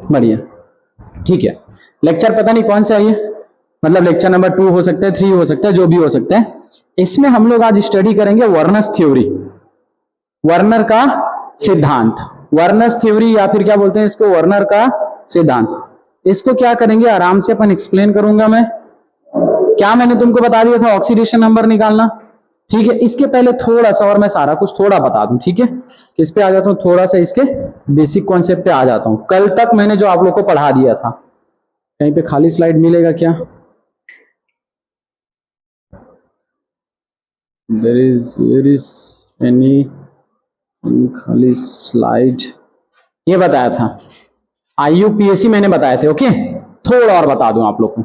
बढ़िया, ठीक है। लेक्चर पता नहीं कौन सा है ये, मतलब लेक्चर नंबर 2 हो सकता है, 3 हो सकता है, जो भी हो सकता है। इसमें हम लोग आज स्टडी करेंगे वर्नर्स थ्योरी, वर्नर का सिद्धांत, वर्नर्स थ्योरी या फिर क्या बोलते हैं इसको, वर्नर का सिद्धांत। इसको क्या करेंगे आराम से अपन एक्सप्लेन करूंगा मैं। क्या मैंने तुमको बता दिया था, ऑक्सीडेशन नंबर निकालना, ठीक है। इसके पहले थोड़ा सा और मैं सारा कुछ थोड़ा बता दूं, ठीक है। किस पे आ जाता हूं, थोड़ा सा इसके बेसिक कॉन्सेप्ट पे आ जाता हूं। कल तक मैंने जो आप लोग को पढ़ा दिया था, कहीं पे खाली स्लाइड मिलेगा क्या? देयर इज एनी खाली स्लाइड? ये बताया था आईयूपीएससी मैंने बताए थे, ओके। थोड़ा और बता दूं आप लोग को,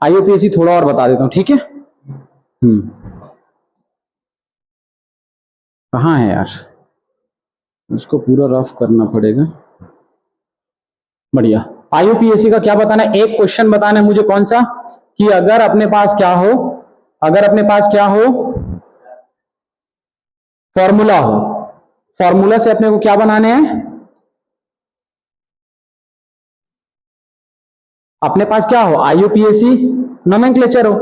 आईयूपीएससी थोड़ा और बता देता हूं, ठीक है। कहाँ है यार, उसको पूरा रफ करना पड़ेगा। बढ़िया, आईयूपीएससी का क्या बताना है, एक क्वेश्चन बताना है मुझे, कौन सा, कि अगर अपने पास क्या हो, अगर अपने पास क्या हो, फॉर्मूला हो, फॉर्मूला से अपने को क्या बनाने हैं, अपने पास क्या हो, आईयूपीएससी नोमेनक्लेचर हो,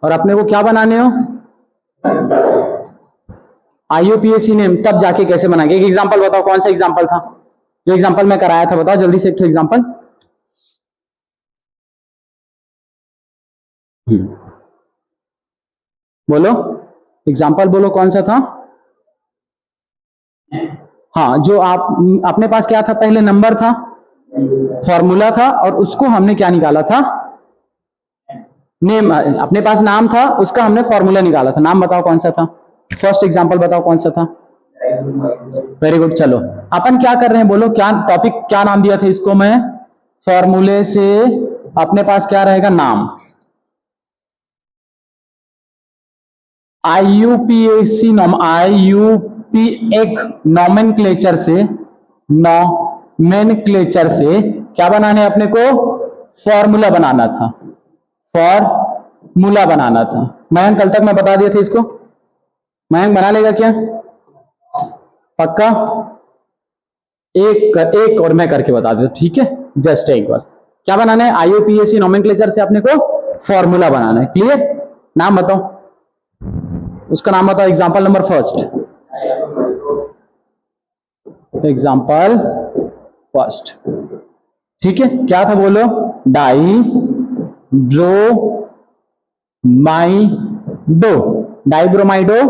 और अपने को क्या बनाने हो, आईयूपीएससी नेम, तब जाके कैसे बनाएंगे। एक एग्जांपल बताओ, कौन सा एग्जांपल था जो एग्जांपल मैं कराया था, बताओ जल्दी से एक एग्जांपल। बोलो एग्जांपल, बोलो कौन सा था। हाँ, जो आप अपने पास क्या था, पहले नंबर था, फॉर्मूला था, और उसको हमने क्या निकाला था, नेम। अपने पास नाम था, उसका हमने फॉर्मूला निकाला था। नाम बताओ कौन सा था, फर्स्ट एग्जांपल बताओ कौन सा था। वेरी गुड, चलो अपन क्या कर रहे हैं, बोलो क्या टॉपिक, क्या नाम दिया था इसको मैं, फॉर्मूले से अपने पास क्या रहेगा, नाम। आईयूपीएससी आईयूपी एक नॉमेनक्लेचर से, नॉमेनक्लेचर से क्या बनाने अपने को, फॉर्मूला बनाना था, फॉर्मूला बनाना था। मयंक कल तक मैं बता दिया था इसको, मयंक बना लेगा क्या, पक्का? एक और मैं करके बता देता, ठीक है, जस्ट एक बार। क्या बनाना है, आईयूपीएससी नोमेनक्लेचर से अपने को फॉर्मूला बनाना है, क्लियर। नाम बताओ, उसका नाम बताओ, example number first, example first, ठीक है। क्या था बोलो, डाई ब्रोमाइडो, डाइब्रोमाइडो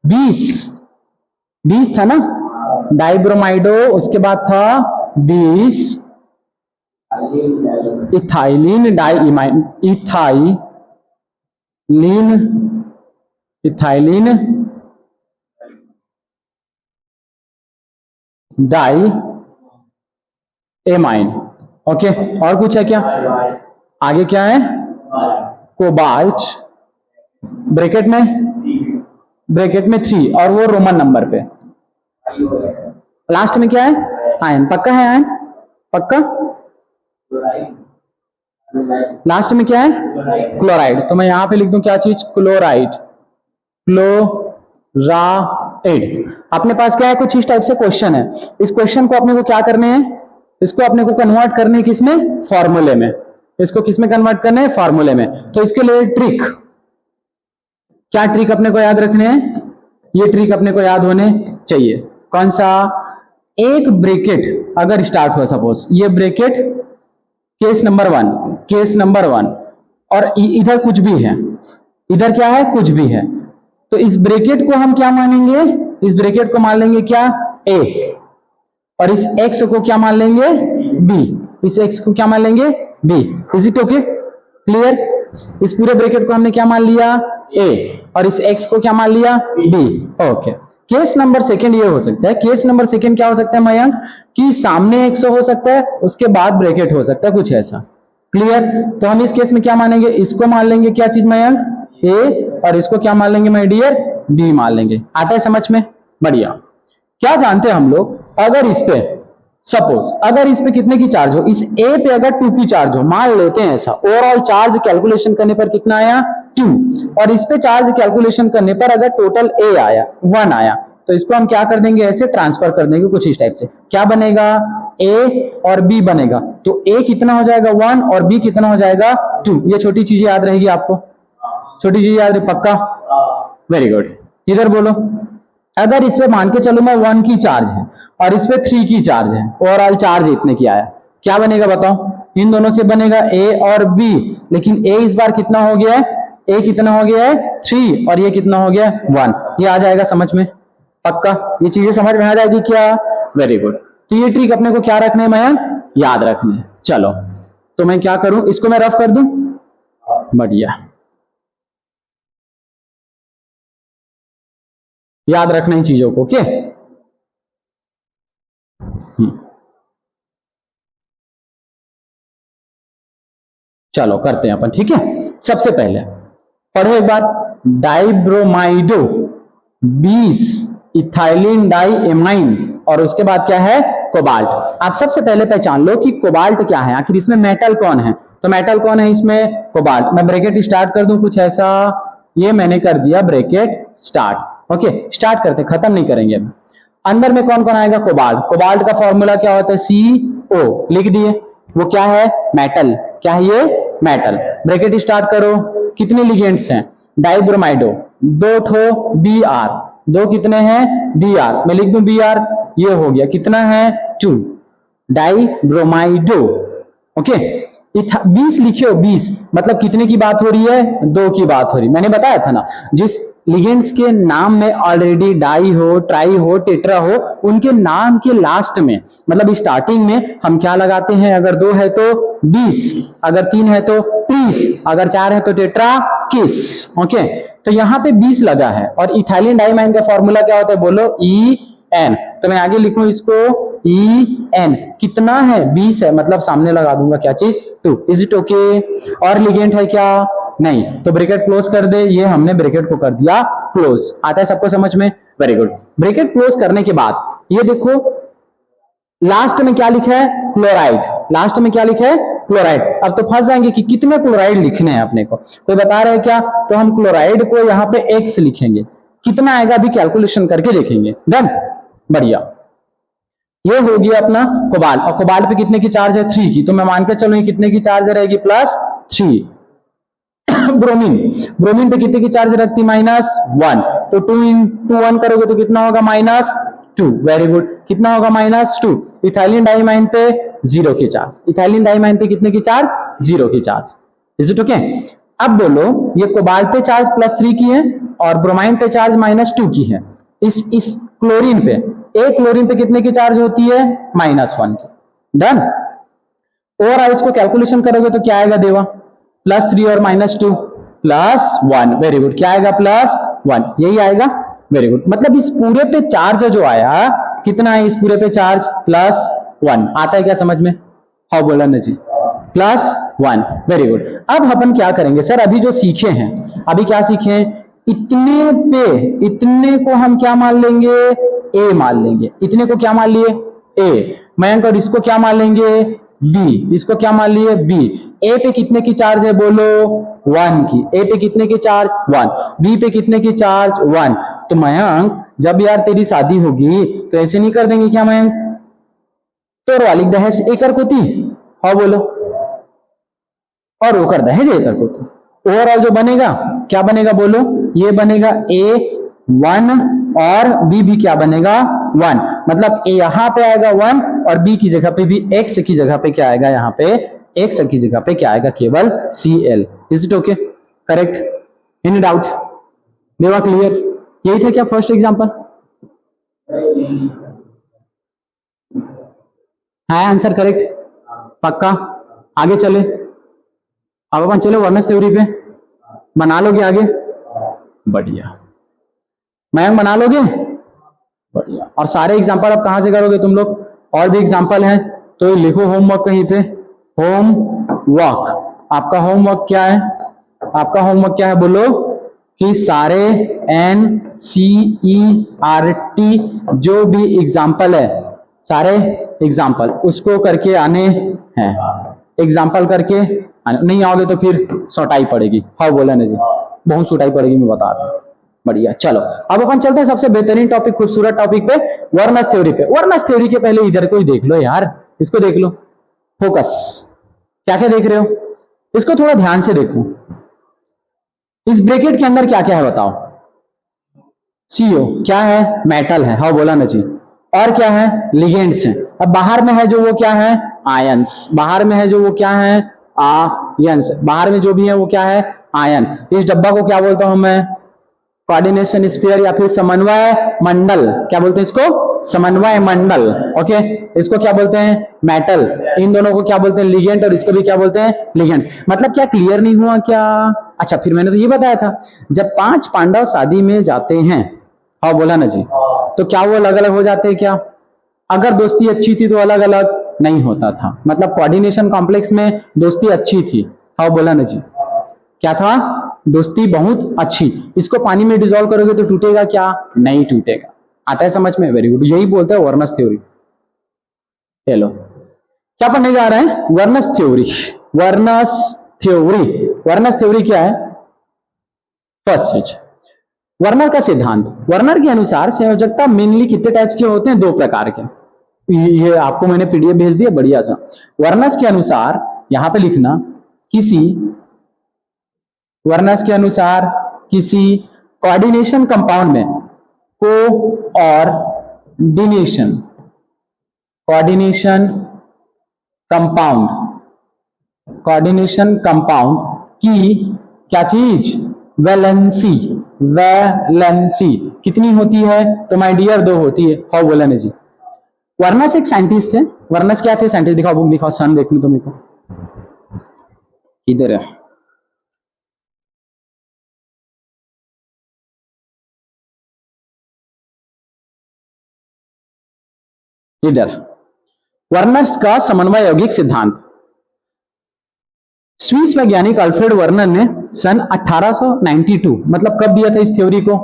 20 था ना, डाइब्रोमाइडो, उसके बाद था 20 ethylene, diamine, ethylene diamine, okay. और कुछ है क्या, आगे क्या है, कोबाल्ट, ब्रैकेट में 3, और वो रोमन नंबर पे, लास्ट में क्या है, आयन, पक्का है आयन, पक्का। लास्ट में क्या है, क्लोराइड, तो मैं यहां पे लिख दूं क्या चीज, क्लोराइड, क्लोराइड। अपने पास क्या है, कुछ इस टाइप से क्वेश्चन है। इस क्वेश्चन को अपने को क्या करने हैं, इसको अपने को कन्वर्ट करने किसमें, फॉर्मूले में। इसको किसमें कन्वर्ट करने हैं, फॉर्मूले में। तो इसके लिए ट्रिक, क्या ट्रिक अपने को याद रखने हैं, ये ट्रिक अपने को याद होने चाहिए। कौन सा, एक ब्रैकेट अगर स्टार्ट हुआ, सपोज ये ब्रैकेट केस नंबर 1, और इधर कुछ भी है, इधर क्या है, कुछ भी है, तो इस ब्रैकेट को हम क्या मानेंगे, इस ब्रैकेट को मान लेंगे क्या, ए, और इस x को क्या मान लेंगे, b, इस x को क्या मान लेंगे, b। Is it okay, clear. इस पूरे ब्रैकेट को हमने क्या मान लिया, a, और इस x को क्या मान लिया, b, okay. Case number second ये हो सकता है, केस नंबर सेकंड क्या हो सकता है मयंक, कि सामने x हो सकता है, उसके बाद ब्रैकेट हो सकता है, कुछ ऐसा, क्लियर। तो हम इस केस में क्या मानेंगे, इसको मान लेंगे क्या चीज मयंक, a, और इसको क्या मान लेंगे माय डियर, b मान लेंगे। आता है समझ में, बढ़िया। क्या जानते हैं हम लोग, अगर इस पे सपोज, अगर इस पे कितने की चार्ज हो, इस A पे अगर 2 की चार्ज हो, मान लेते हैं ऐसा, ओवरऑल चार्ज कैलकुलेशन करने पर कितना आया, 2, और इस पे चार्ज कैलकुलेशन करने पर अगर टोटल A आया 1 आया, तो इसको हम क्या कर देंगे, ऐसे ट्रांसफर कर देंगे कुछ इस टाइप से। क्या बनेगा, ए और बी बनेगा, तो ए कितना हो जाएगा 1 और बी कितना हो जाएगा 2। ये छोटी चीज याद रहेगी आपको, छोटी चीज याद है पक्का, वेरी गुड। इधर बोलो, अगर इस पे मान के चलो मैं 1 की चार्ज है और इस पे 3 की चार्ज है, ओवरऑल चार्ज इतने की आया, क्या बनेगा बताओ? इन दोनों से बनेगा ए और बी, लेकिन ए इस बार कितना हो गया है, ए कितना हो गया है 3 और ये कितना हो गया 1। ये आ जाएगा समझ में, पक्का ये चीजें समझ में आ जाएगी क्या? Very good. तो ये ट्रिक अपने को क्या रखने में याद रखने है। चलो तो मैं क्या करूं, इसको मैं रफ कर दूं, बढ़िया, याद रखना इन चीजों को, ओके। चलो करते हैं अपन, ठीक है। सबसे पहले पढ़ो एक बार, डाइब्रोमाइडो 20 इथाइलिन डाइएमाइन और उसके बाद क्या है कोबाल्ट। आप सबसे पहले पहचान लो कि कोबाल्ट क्या है, आखिर इसमें मेटल कौन है। तो मेटल कौन है इसमें, कोबाल्ट। मैं ब्रैकेट स्टार्ट कर दूं कुछ ऐसा, ये मैंने कर दिया ब्रैकेट स्टार्ट, ओके। स्टार्ट करते, खत्म नहीं करेंगे अभी। अंदर में कौन कौन आएगा, कोबाल्ट। कोबाल्ट का फॉर्मूला क्या होता है, CO, लिख दिए। वो क्या है, मेटल। क्या है ये, मेटल। ब्रैकेट स्टार्ट करो, कितने लिगेंड्स हैं, डाइब्रोमाइडो 2 ठो Br, 2 कितने हैं Br, मैं लिख दूं Br, ये हो गया कितना है 2 डाइब्रोमाइडो, ओके। 20 लिखियो, 20 मतलब कितने की बात हो रही है, 2 की बात हो रही। मैंने बताया था ना, जिस लिगेंड्स के नाम में ऑलरेडी डाई हो, ट्राई हो, टेट्रा हो, उनके नाम के लास्ट में मतलब स्टार्टिंग में हम क्या लगाते हैं, अगर 2 है तो 20, अगर 3 है तो 30, अगर 4 है तो टेट्रा किस, ओके। तो यहाँ पे 20 लगा है। और इथाइलिन डाइमाइन का फॉर्मूला क्या होता है, बोलो EN। तो मैं आगे लिखूं इसको EN, कितना है 20 है, मतलब सामने लगा दूंगा क्या चीज 2। Is it okay? और लिगेंड है क्या, नहीं, तो ब्रैकेट क्लोज कर दे। ये हमने ब्रैकेट को कर दिया क्लोज। आता है सबको समझ में, वेरी गुड। ब्रैकेट क्लोज करने के बाद ये देखो लास्ट में क्या लिखा है, क्लोराइड। लास्ट में क्या लिखा है, क्लोराइड। अब तो फंस जाएंगे कि कितने क्लोराइड लिखने हैं अपने को, कोई बता रहे हैं क्या? तो हम क्लोराइड को यहाँ पे X लिखेंगे, कितना आएगा अभी कैलकुलेशन करके देखेंगे। डन, बढ़िया। ये हो गया अपना कोबाल्ट। और कोबाल्ट पे कितने की चार्ज है, 3 की, तो मैं मान के चलो ये कितने की चार्ज रहेगी, +3। ब्रोमीन, ब्रोमीन पे कितने की चार्ज रखती, -1, तो 2 into 1 करोगे तो कितना होगा, -2, वेरी गुड। कितना होगा, -2। इथाइलिन डाइमाइन पे 0 की चार्ज, इथाइलिन डाइमाइन पे कितने की चार्ज, 0 की चार्ज। Is it okay? अब बोलो ये कोबाल्ट पे चार्ज +3 की है और ब्रोमाइन पे चार्ज -2 की है। इस क्लोरीन पे, एक क्लोरीन पे कितने की चार्ज होती है, -1 की। डन। और इसको कैलकुलेशन करोगे तो क्या आएगा देवा, +3 और -2 +1, वेरी गुड। क्या आएगा, +1, यही आएगा, वेरी गुड। मतलब इस पूरे पे चार्ज जो आया कितना है, इस पूरे पे चार्ज +1 आता है क्या समझ में? हाँ बोला ना जी, +1, वेरी गुड। अब अपन क्या करेंगे सर, अभी जो सीखे हैं, अभी क्या सीखे हैं, इतने पे, इतने को हम क्या मान लेंगे, A मान लेंगे। इतने को क्या मान लिए, A। मयंक, और इसको क्या मान लेंगे, B। इसको क्या मान लिए, B। A पे कितने की चार्ज है, बोलो 1 की। A पे कितने की चार्ज, 1। B पे कितने की चार्ज, 1। तो मयंक जब यार तेरी शादी होगी तो ऐसे नहीं कर देंगे क्या मयंक, तो वाली दहेज एकर कोती, हाँ बोलो, और वो कर दहेज एकर कोती। ओवरऑल जो बनेगा क्या बनेगा, बोलो, ये बनेगा A1 और B भी क्या बनेगा, 1। मतलब A यहां पे आएगा 1 और B की जगह पे भी X की जगह पे क्या आएगा, यहाँ पे X की जगह पे क्या आएगा, केवल Cl। Is it okay, correct, any doubt, देवा क्लियर? यही था क्या फर्स्ट एग्जांपल? है आंसर करेक्ट, पक्का? आगे चले, अब अपन चले वर्नस थ्योरी पे, बना लोगे आगे, बढ़िया। मैम बना लोगे, बढ़िया। और सारे एग्जांपल अब कहां से करोगे तुम लोग, और भी एग्जांपल हैं तो लिखो होमवर्क कहीं पे, होमवर्क। आपका होमवर्क क्या है, आपका होमवर्क क्या है, बोलो कि सारे NCERT जो भी एग्जाम्पल है, सारे एग्जाम्पल उसको करके आने हैं। एग्जाम्पल करके आने, नहीं आओगे तो फिर सुटाई पड़ेगी। हाँ बोला ना जी, बहुत सुटाई पड़ेगी, मैं बता रहा हूँ। बढ़िया, चलो अब अपन चलते हैं सबसे बेहतरीन टॉपिक, खूबसूरत टॉपिक पे, वर्नस थ्योरी पे। वर्नस थ्योरी के पहले इधर को ही देख लो यार, इसको देख लो, फोकस, क्या क्या देख रहे हो, इसको थोड़ा ध्यान से देखो। इस ब्रैकेट के अंदर क्या क्या है बताओ। CO क्या है, मेटल है, हाँ बोला ना जी। और क्या है, लिगेंड्स हैं। अब बाहर में है जो वो क्या है, आयंस। बाहर में है जो वो क्या है, आयंस। बाहर में जो भी है वो क्या है, आयन। इस डब्बा को क्या बोलता हूं मैं, कोऑर्डिनेशन स्फीयर या फिर समन्वय मंडल। क्या बोलते हैं इसको, समन्वय मंडल। ओके, इसको क्या बोलते हैं, मेटल। इन दोनों को क्या बोलते हैं, लिगेंड, और इसको भी क्या बोलते हैं, लिगेंड्स। मतलब क्या क्लियर नहीं हुआ क्या। अच्छा, फिर मैंने तो ये बताया था, जब 5 पांडव शादी में जाते हैं, हाँ बोला ना जी, तो क्या वो अलग अलग हो जाते हैं क्या। अगर दोस्ती अच्छी थी तो अलग अलग नहीं होता था, मतलब कोऑर्डिनेशन कॉम्प्लेक्स में दोस्ती अच्छी थी, हाँ बोला ना जी, क्या था, दोस्ती बहुत अच्छी। इसको पानी में डिसॉल्व करोगे तो टूटेगा क्या, नहीं टूटेगा। आता है समझ में, वेरी गुड, यही बोलते हैं वर्नस थ्योरी। चलो क्या पढ़ने जा रहे हैं, वर्नस थ्योरी। वर्नस थ्योरी, वर्नस थ्योरी क्या है, फर्स्ट चीज वर्नर का सिद्धांत। वर्नर के अनुसार संयोजकता मेनली कितने टाइप्स के होते हैं, 2 प्रकार के। ये आपको मैंने PDF भेज दिया, बढ़िया सा। वर्नर्स के अनुसार यहां पे लिखना, किसी वर्नर्स के अनुसार किसी कोऑर्डिनेशन कंपाउंड में coordination coordination compound coordination compound की क्या चीज, वैलेंसी। वैलेंसी कितनी होती है, तो माय डियर 2 होती है, हाउ बोला ना जी। वर्नस एक साइंटिस्ट थे। वर्नस क्या थे, साइंटिस्ट। दिखाओ बुक दिखाओ, सन देखने तो मेरे को, इधर है। इधर वर्नर्स का समन्वय यौगिक सिद्धांत। स्विस वैज्ञानिक अल्फ्रेड वर्नर ने सन 1892, मतलब कब दिया था इस थ्योरी को,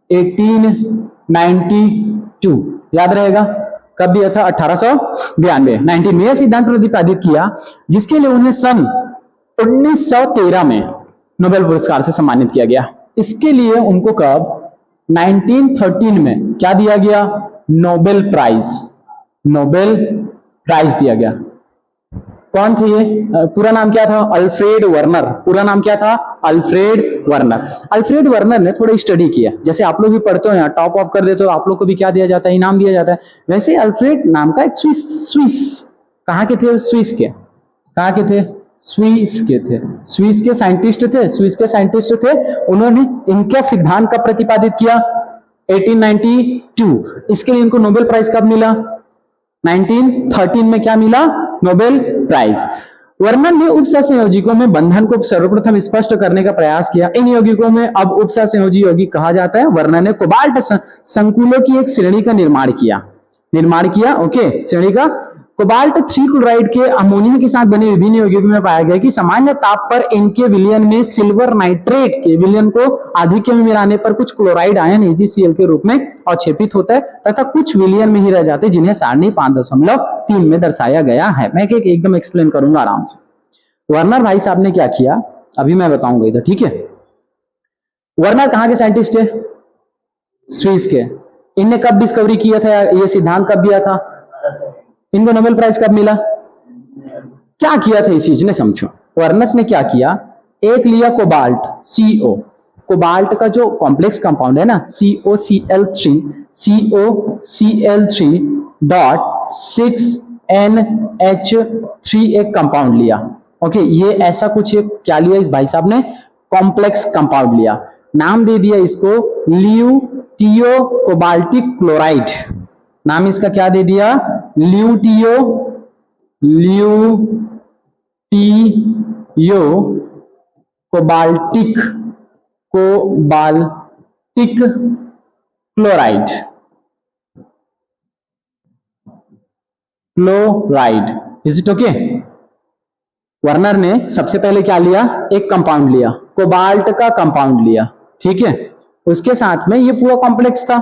1892, याद रहेगा कब दिया था, 1892, 19 में यह सिद्धांत प्रतिपादित किया, जिसके लिए उन्हें सन 1913 में नोबेल पुरस्कार से सम्मानित किया गया। इसके लिए उनको कब, 1913 में क्या दिया गया, नोबेल प्राइज। नोबेल प्राइज दिया गया। कौन थे ये, पूरा नाम क्या था, अल्फ्रेड वर्नर। पूरा नाम क्या था, अल्फ्रेड वर्नर। अल्फ्रेड वर्नर ने थोड़ा स्टडी किया, जैसे आप लोग भी पढ़ते हो यहाँ टॉप ऑफ कर देते हो, आप लोग को भी क्या दिया जाता है, इनाम दिया जाता है। वैसे अल्फ्रेड नाम का एक स्विस कहाँ के थे, स्विस के, कहाँ के थे, स्विस के थे। स्विस के साइंटिस्ट थे, स्विस के साइंटिस्ट थे। उन्होंने इनका सिद्धांत का प्रतिपादित किया 1892। इसके लिए इनको नोबेल प्राइज कब मिला, 1913 में क्या मिला, नोबेल प्राइज। वर्नर ने उपसंयोजकों में बंधन को सर्वप्रथम स्पष्ट करने का प्रयास किया। इन यौगिकों में अब उपसंयोजी यौगिक कहा जाता है। वर्नर ने कोबाल्ट संकुलों की एक श्रेणी का निर्माण किया। ओके, श्रेणी का। कोबाल्ट 3 क्लोराइड के अमोनिया के साथ बने विभिन्न यौगिकों में पाया गया कि सामान्य ताप पर इनके विलयन में सिल्वर नाइट्रेट के विलयन को आधिक्य में मिलाने पर कुछ क्लोराइड आयन AgCl के रूप में अवक्षेपित होता है तथा कुछ विलयन में ही रह जाते हैं, जिन्हें सारणी 5.3 में दर्शाया गया है। मैं एकदम एक्सप्लेन करूंगा आराम से। वर्नर भाई साहब ने क्या किया, अभी मैं बताऊंगा इधर, ठीक है। वर्नर कहां के साइंटिस्ट है, स्विस के। इनने कब डिस्कवरी किया था, ये सिद्धांत कब दिया था, इनको नोबेल प्राइज कब मिला, क्या किया था इस चीज ने, समझो। वर्नस ने क्या किया, एक लिया कोबाल्ट CO, कोबाल्ट का जो कॉम्प्लेक्स कंपाउंड है ना COCl3 एक कंपाउंड लिया। ओके, ये ऐसा कुछ क्या लिया इस भाई साहब ने, कॉम्प्लेक्स कंपाउंड लिया। नाम दे दिया इसको ल्यूटियो कोबाल्टिक क्लोराइड। नाम इसका क्या दे दिया, ल्यूटियो cobaltic chloride. Is it okay. Werner ने सबसे पहले क्या लिया, एक कंपाउंड लिया, कोबाल्ट का कंपाउंड लिया, ठीक है। उसके साथ में ये पूरा कॉम्प्लेक्स था,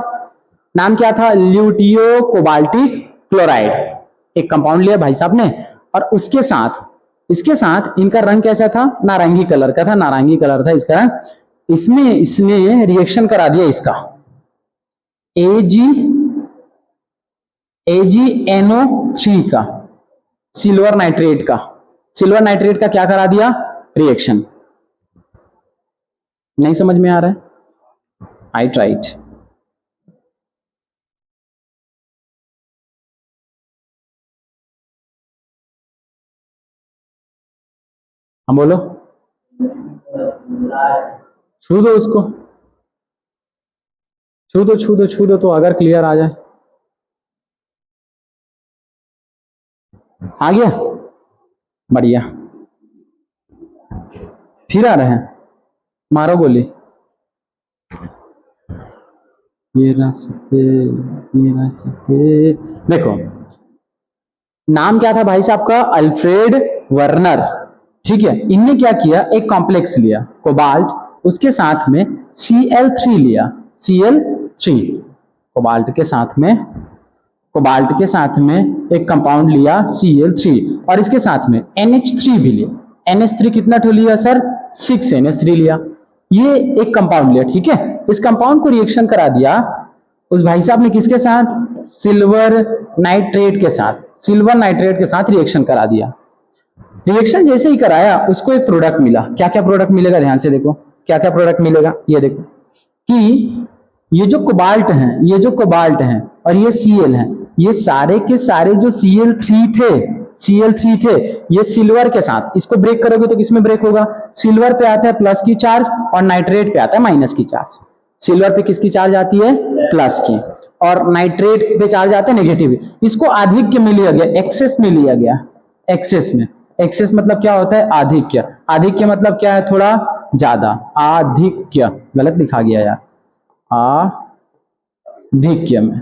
नाम क्या था, ल्यूटियो कोबाल्टिक क्लोराइड। एक कंपाउंड लिया भाई साहब ने, और इसके साथ इनका रंग कैसा था, नारंगी कलर का था, नारंगी कलर था इसका रंग। इसमें इसने रिएक्शन करा दिया इसका AgNO3 का, सिल्वर नाइट्रेट का, सिल्वर नाइट्रेट का क्या करा दिया, रिएक्शन। नहीं समझ में आ रहा है? I tried. हम बोलो, छू दो उसको, छू दो छू दो छू दो, तो अगर क्लियर आ जाए। आ गया, बढ़िया। फिर आ रहे हैं, मारो गोली। ये रास्ते, ये रास्ते। देखो, नाम क्या था भाई साहब का, अल्फ्रेड वर्नर, ठीक है। इनने क्या किया, एक कॉम्प्लेक्स लिया कोबाल्ट, उसके साथ में Cl3 लिया, Cl3, कोबाल्ट के साथ में, कोबाल्ट के साथ में एक कंपाउंड लिया Cl3, और इसके साथ में NH3 भी लिया। NH3 कितना ठो लिया सर, 6NH3 लिया। ये एक कंपाउंड लिया, ठीक है। इस कंपाउंड को रिएक्शन करा दिया उस भाई साहब ने किसके साथ, सिल्वर नाइट्रेट के साथ, सिल्वर नाइट्रेट के साथ रिएक्शन करा दिया। रिएक्शन जैसे ही कराया उसको एक प्रोडक्ट मिला। क्या क्या प्रोडक्ट मिलेगा, ध्यान से देखो, क्या क्या प्रोडक्ट मिलेगा। ये देखो कि ये जो कोबाल्ट है, ये जो कोबाल्ट है और ये Cl है, ये सारे के सारे जो Cl3 थे, Cl3 थे, ये सिल्वर के साथ, इसको ब्रेक करोगे तो किसमें ब्रेक होगा, सिल्वर पे आता है प्लस की चार्ज और नाइट्रेट पे आता है माइनस की चार्ज। सिल्वर पे किसकी चार्ज आती है, प्लस की, और नाइट्रेट पे चार्ज आता है नेगेटिव। इसको आधिक्य में लिया गया, एक्सेस में लिया गया, एक्सेस में। एक्सेस मतलब क्या होता है, आधिक्य। आधिक्य मतलब क्या है, थोड़ा ज्यादा, आधिक्य, गलत लिखा गया यार, आधिक्य में,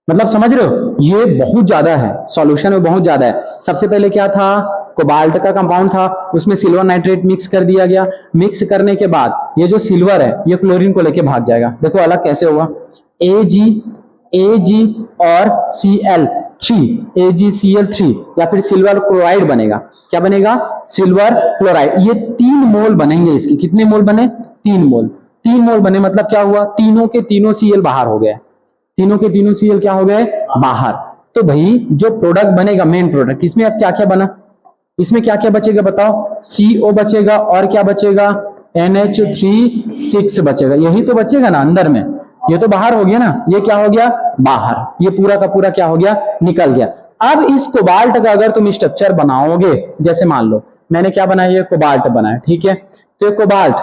मतलब समझ रहे हो, ये बहुत ज्यादा है, सॉल्यूशन में बहुत ज्यादा है। सबसे पहले क्या था, कोबाल्ट का कंपाउंड था, उसमें सिल्वर नाइट्रेट मिक्स कर दिया गया। मिक्स करने के बाद ये जो सिल्वर है ये क्लोरीन को लेके भाग जाएगा। देखो अलग कैसे हुआ, Ag और Cl3, AgCl3, या फिर सिल्वर क्लोराइड बनेगा। क्या बनेगा, सिल्वर क्लोराइड। ये 3 मोल बनेंगे इसके। कितने मोल बने, 3 मोल। 3 मोल बने मतलब क्या हुआ, तीनों के तीनों Cl बाहर हो गए, तीनों के तीनों Cl क्या हो गए, बाहर। तो भाई जो प्रोडक्ट बनेगा, मेन प्रोडक्ट, इसमें अब क्या क्या बना, इसमें क्या क्या बचेगा बताओ, CO बचेगा और क्या बचेगा, NH3 बचेगा। यही तो बचेगा ना अंदर में, ये तो बाहर हो गया ना, ये क्या हो गया, बाहर। ये पूरा का पूरा क्या हो गया, निकल गया। अब इस कोबाल्ट का अगर तुम स्ट्रक्चर बनाओगे, जैसे मान लो मैंने क्या बनाया, ये कोबाल्ट बनाया, ठीक है। तो ये कोबाल्ट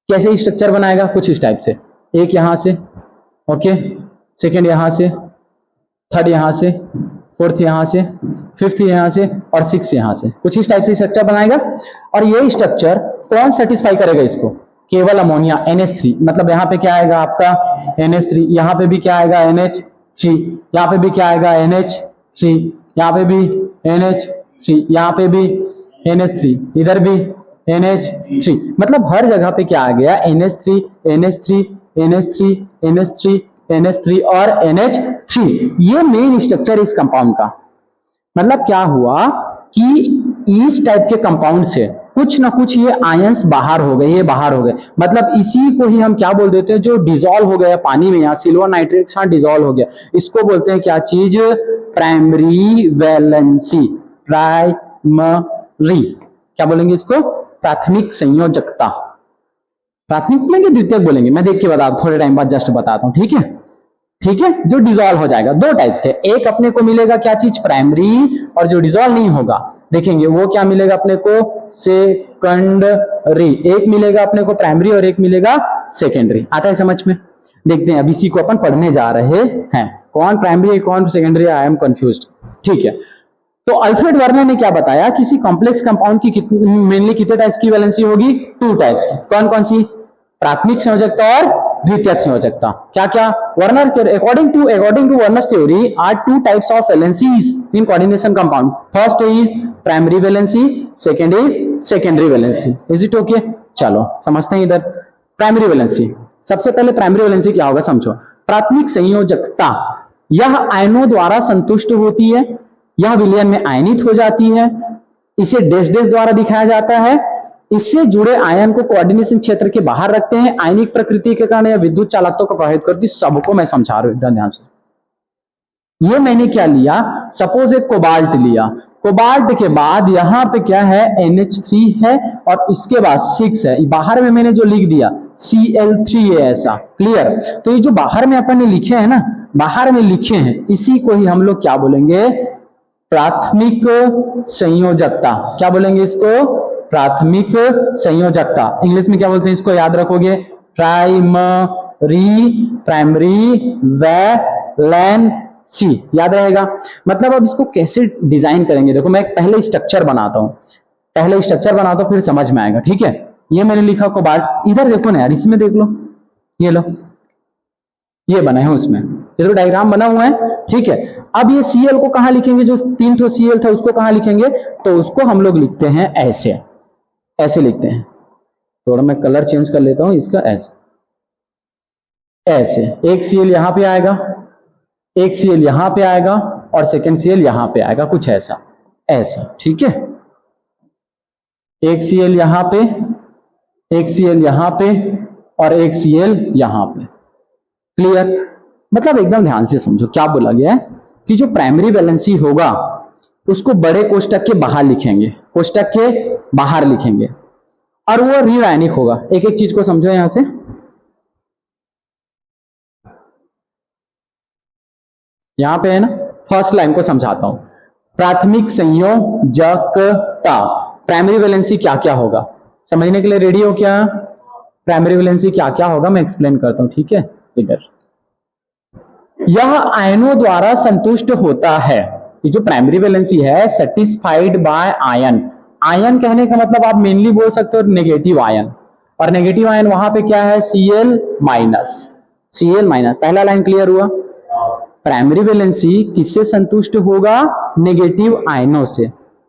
कैसे स्ट्रक्चर बनाएगा, कुछ इस टाइप से, एक यहां से, ओके, सेकेंड यहां से, थर्ड यहां से, फोर्थ यहां से, फिफ्थ यहां से, और 6 यहां से, कुछ इस टाइप से स्ट्रक्चर बनाएगा। और ये स्ट्रक्चर कौन सेटिस्फाई करेगा इसको, केवल अमोनिया NH3, मतलब यहाँ पे क्या आएगा आपका NH3, यहाँ पे भी क्या आएगा NH3, यहाँ पे भी क्या आएगा NH3, यहाँ पे भी NH3, यहाँ पे भी NH3, इधर भी NH3, मतलब हर जगह पे क्या आ गया, NH3 NH3 NH3 NH3 NH3 और NH3। ये मेन स्ट्रक्चर इस कंपाउंड का। मतलब क्या हुआ कि इस टाइप के कंपाउंड से कुछ ना कुछ ये आयंस बाहर हो गए, ये बाहर हो गए। मतलब इसी को ही हम क्या बोल देते हैं, जो डिसॉल्व हो गया पानी में, यहाँ सिल्वर नाइट्रेट के साथ डिसॉल्व हो गया, इसको बोलते हैं क्या चीज, प्राइमरी वैलेंसी, प्राइमरी, क्या बोलेंगे इसको, प्राथमिक संयोजकता। प्राथमिक बोलेंगे, द्वितीयक बोलेंगे, मैं देख के बता, थोड़े टाइम बाद जस्ट बताता हूं, ठीक है। ठीक है, जो डिसॉल्व हो जाएगा, 2 टाइप्स के, एक अपने को मिलेगा क्या चीज, प्राइमरी, और जो डिसॉल्व नहीं होगा देखेंगे वो क्या मिलेगा अपने को, सेकेंडरी। एक मिलेगा अपने को प्राइमरी और एक मिलेगा सेकेंडरी। आता है समझ में, देखते हैं, अब इसी को अपन पढ़ने जा रहे हैं, कौन प्राइमरी कौन सेकेंडरी, आई एम कंफ्यूज्ड, ठीक है। तो अल्फ्रेड वर्नर ने क्या बताया, किसी कॉम्प्लेक्स कंपाउंड की मेनली कितने टाइप्स की वैलेंसी होगी, 2 टाइप्स की। कौन कौन सी, प्राथमिक संयोजकता और द्वितीयक संयोजकता। क्या क्या, Werner according to Werner's theory are 2 types of valencies in coordination compound. First is primary valency, second is secondary valency. Is it okay, चलो समझते हैं। इधर प्राइमरी वैलेंसी, सबसे पहले प्राइमरी वैलेंसी क्या होगा समझो। प्राथमिक संयोजकता, यह आयनों द्वारा संतुष्ट होती है, यह विलयन में आयनित हो जाती है, इसे डैश डैश द्वारा दिखाया जाता है। इससे जुड़े आयन को कोऑर्डिनेशन क्षेत्र के बाहर रखते हैं, आयनिक प्रकृति के कारण या विद्युत चालकता को प्रभावित करती। सबको मैं समझा रहा हूं एकदम ध्यान से। ये मैंने क्या लिया, सपोज एक कोबाल्ट लिया, कोबाल्ट के बाद यहाँ पे क्या है NH3 है और इसके बाद 6 है, बाहर में मैंने जो लिख दिया Cl3 है, ऐसा क्लियर। तो ये जो बाहर में अपन ने लिखे हैं ना, बाहर में लिखे हैं, इसी को ही हम लोग क्या बोलेंगे, प्राथमिक संयोजकता। क्या बोलेंगे इसको, प्राथमिक संयोजकता। इंग्लिश में क्या बोलते हैं इसको, याद रखोगे, प्राइमरी वैलेंसी, याद रहेगा। मतलब अब इसको कैसे डिजाइन करेंगे, देखो मैं एक पहले स्ट्रक्चर बनाता हूं, फिर समझ में आएगा, ठीक है। ये मैंने लिखा कोबाल्ट, इधर देखो ना यार, इसमें देख लो, ये लो, ये बने हैं उसमें, ये तो डायग्राम बना हुआ है, ठीक है। अब ये Cl को कहां लिखेंगे, जो 3 ठो Cl था उसको कहां लिखेंगे, तो उसको हम लोग लिखते हैं ऐसे, ऐसे लिखते हैं। थोड़ा मैं कलर चेंज कर लेता हूं इसका, ऐसे ऐसे, एक Cl यहां पे आएगा, एक Cl यहां पे आएगा और सेकंड Cl यहां पे आएगा, कुछ ऐसा, ऐसा, ठीक है। एक Cl यहां पे, एक Cl यहां पे और एक Cl यहां पे, क्लियर। मतलब एकदम ध्यान से समझो क्या बोला गया है कि जो प्राइमरी वैलेंसी होगा उसको बड़े कोष्टक के बाहर लिखेंगे, कोष्टक के बाहर लिखेंगे, और वो ऋण आयनिक होगा। एक एक चीज को समझो यहां से, यहां पे है ना, फर्स्ट लाइन को समझाता हूं। प्राथमिक संयोजकता, प्राइमरी वैलेंसी क्या क्या होगा, समझने के लिए रेडी हो क्या, प्राइमरी वैलेंसी क्या क्या होगा मैं एक्सप्लेन करता हूं, ठीक है। इधर यह आयनों द्वारा संतुष्ट होता है, ये जो प्राइमरी वैलेंसी है, सेटिस्फाइड बाय आयन। आयन कहने का मतलब आप मेनली बोल सकते हो नेगेटिव आयन, और नेगेटिव आयन वहां पे क्या है, Cl माइनस, Cl माइनस। पहला लाइन क्लियर हुआ, प्राइमरी वैलेंसी किससे संतुष्ट होगा, नेगेटिव आयनों से,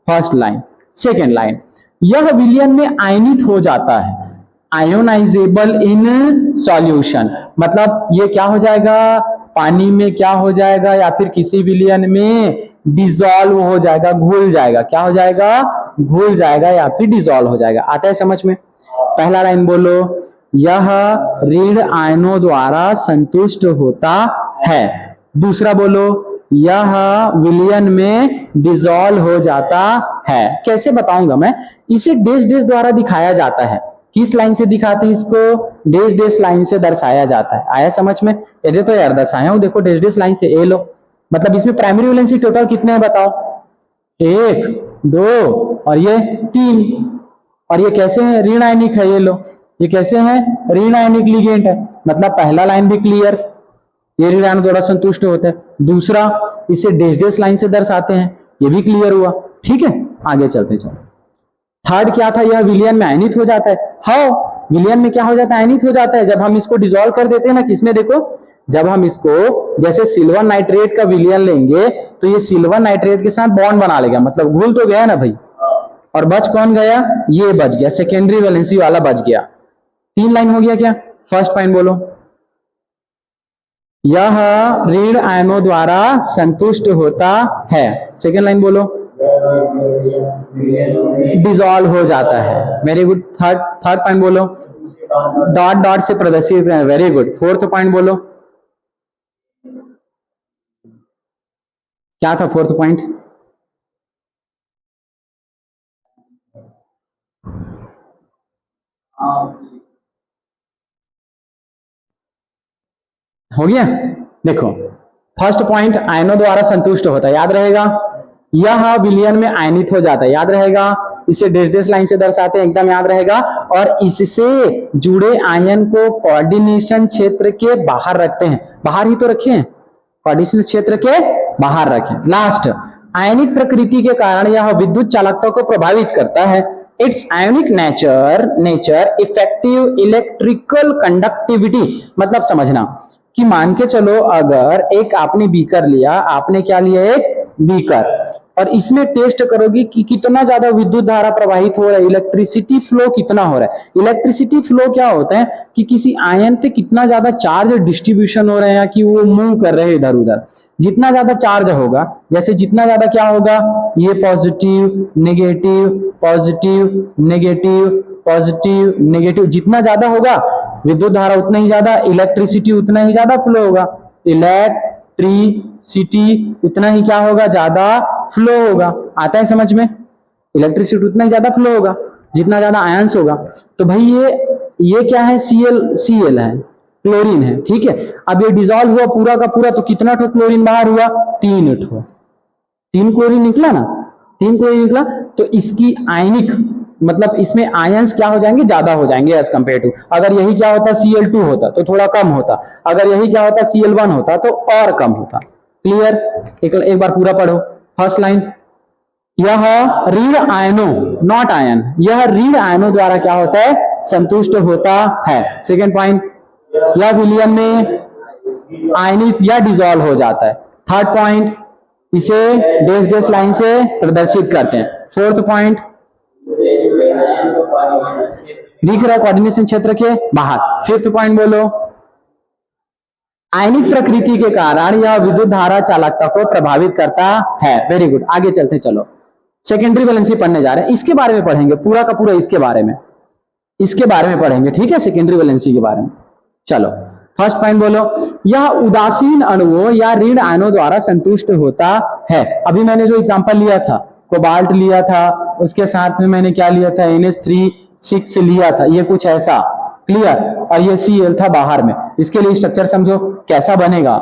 फर्स्ट लाइन। सेकेंड लाइन, यह विलयन में आयनित हो जाता है, आयोनाइजेबल इन सॉल्यूशन, मतलब ये क्या हो जाएगा, पानी में क्या हो जाएगा या फिर किसी विलयन में डिसॉल्व हो जाएगा, घुल जाएगा, क्या हो जाएगा, घुल जाएगा या फिर डिसॉल्व हो जाएगा। आता है समझ में। पहला लाइन बोलो, यह ऋण आयनों द्वारा संतुष्ट होता है। दूसरा बोलो, यह विलयन में डिसॉल्व हो जाता है। कैसे बताऊंगा मैं, इसे डैश डैश द्वारा दिखाया जाता है। किस लाइन से दिखाते हैं इसको, डैश डैश लाइन से दर्शाया जाता है। आया समझ में, ये तो यार दर्शाया हूं, देखो डैश डैश लाइन से, ए लो। मतलब इसमें प्राइमरी वैलेंसी टोटल कितने हैं बताओ, 1 2 और ये 3, और ये कैसे है, ऋण आयनिक है, ये लो, ये कैसे है, ऋण आयनिक लिगेंड है। मतलब पहला लाइन भी क्लियर, ये ऋण आयन द्वारा संतुष्ट होता है। दूसरा, इसे डैश डैश लाइन से दर्शाते हैं, ये भी क्लियर हुआ, ठीक है। आगे चलते चलो। थर्ड क्या था, यह विलयन में आयनित हो जाता है। हाउ, विलयन में क्या हो जाता है, आयनित हो जाता है, जब हम इसको डिसॉल्व कर देते हैं ना, किसमें देखो, जब हम इसको जैसे सिल्वर नाइट्रेट का विलयन लेंगे तो ये सिल्वर नाइट्रेट के साथ बॉन्ड बना लेगा, मतलब घुल तो गया ना भाई, और बच कौन गया, ये बच गया, सेकेंडरी वैलेंसी वाला बच गया। 3 लाइन हो गया क्या, फर्स्ट पॉइंट बोलो, यह ऋण आयनों द्वारा संतुष्ट होता है। सेकेंड लाइन बोलो, डिसॉल्व हो जाता है। Very good. थर्ड पॉइंट बोलो, डॉट डॉट से प्रदर्शित, वेरी गुड। फोर्थ पॉइंट बोलो, क्या था फोर्थ पॉइंट, हो गया। देखो फर्स्ट पॉइंट आयनों द्वारा संतुष्ट होता है, याद रहेगा। यह विलयन में आयनित हो जाता है, याद रहेगा। इसे डैश डैश लाइन से दर्शाते हैं, एकदम याद रहेगा। और इससे जुड़े आयन को कोऑर्डिनेशन क्षेत्र के बाहर रखते हैं, बाहर ही तो रखे हैं, कोऑर्डिनेशन क्षेत्र के बाहर रखें। लास्ट, आयनिक प्रकृति के कारण यह विद्युत चालकता को प्रभावित करता है। It's ionic nature effective electrical conductivity, मतलब समझना कि मान के चलो अगर एक आपने बीकर लिया, आपने क्या लिया, एक बीकर, और इसमें टेस्ट करोगे कि कितना ज्यादा विद्युत धारा प्रवाहित हो रहा है, इलेक्ट्रिसिटी फ्लो कितना हो रहा है। इलेक्ट्रिसिटी फ्लो क्या होता है कि किसी आयन पे कितना ज्यादा चार्ज डिस्ट्रीब्यूशन हो रहे हैं, कि वो मूव कर रहे हैं इधर उधर। जितना ज्यादा चार्ज होगा, जैसे जितना ज्यादा क्या होगा, ये positive negative positive negative positive negative, जितना ज्यादा होगा विद्युत धारा उतना ही ज्यादा, इलेक्ट्रिसिटी उतना ही ज्यादा फ्लो होगा, इलेक्ट्रिसिटी इलेक्ट्रिसिटी उतना ही क्या होगा, ज्यादा फ्लो होगा। आता है समझ में? इलेक्ट्रिसिटी उतना ही ज्यादा फ्लो होगा जितना ज्यादा आयंस होगा। तो भाई ये क्या है, Cl है, क्लोरीन है, ठीक है। अब ये डिजोल्व हुआ पूरा का पूरा, तो कितना ठो क्लोरीन बाहर हुआ, 3 ठो, 3 क्लोरीन निकला ना, 3 क्लोरीन निकला। तो इसकी आयनिक मतलब इसमें आयंस क्या हो जाएंगे, ज्यादा हो जाएंगे एज कंपेयर टू। अगर यही क्या होता Cl2 होता तो थोड़ा कम होता, अगर यही क्या होता Cl1 होता तो और कम होता। क्लियर? एक बार पूरा पढ़ो। फर्स्ट लाइन, यह ऋण आयनों, नॉट आयन, यह ऋण आयनों द्वारा क्या होता है, संतुष्ट होता है। सेकेंड पॉइंट, यह विलयन में आयनित या डिजोल्व हो जाता है। थर्ड पॉइंट, इसे डैश डैश लाइन से प्रदर्शित करते हैं। फोर्थ पॉइंट, दिख रहा है कोऑर्डिनेशन क्षेत्र के बाहर। फिफ्थ पॉइंट बोलो, आयनिक प्रकृति के कारण यह विद्युत धारा चालकता को प्रभावित करता है। वेरी गुड, आगे चलते चलो। सेकेंडरी वैलेंसी पढ़ने जा रहे हैं, इसके बारे में पढ़ेंगे पूरा का पूरा, इसके बारे में पढ़ेंगे, ठीक है, सेकेंडरी वैलेंसी के बारे में। चलो फर्स्ट पॉइंट बोलो, यह उदासीन अणुओं या ऋण आयनों द्वारा संतुष्ट होता है। अभी मैंने जो एग्जांपल लिया था, कोबाल्ट लिया था, उसके साथ में मैंने क्या लिया था, NH3 लिया था, ये कुछ ऐसा। क्लियर? और ये Cl था बाहर में। इसके लिए स्ट्रक्चर समझो कैसा बनेगा,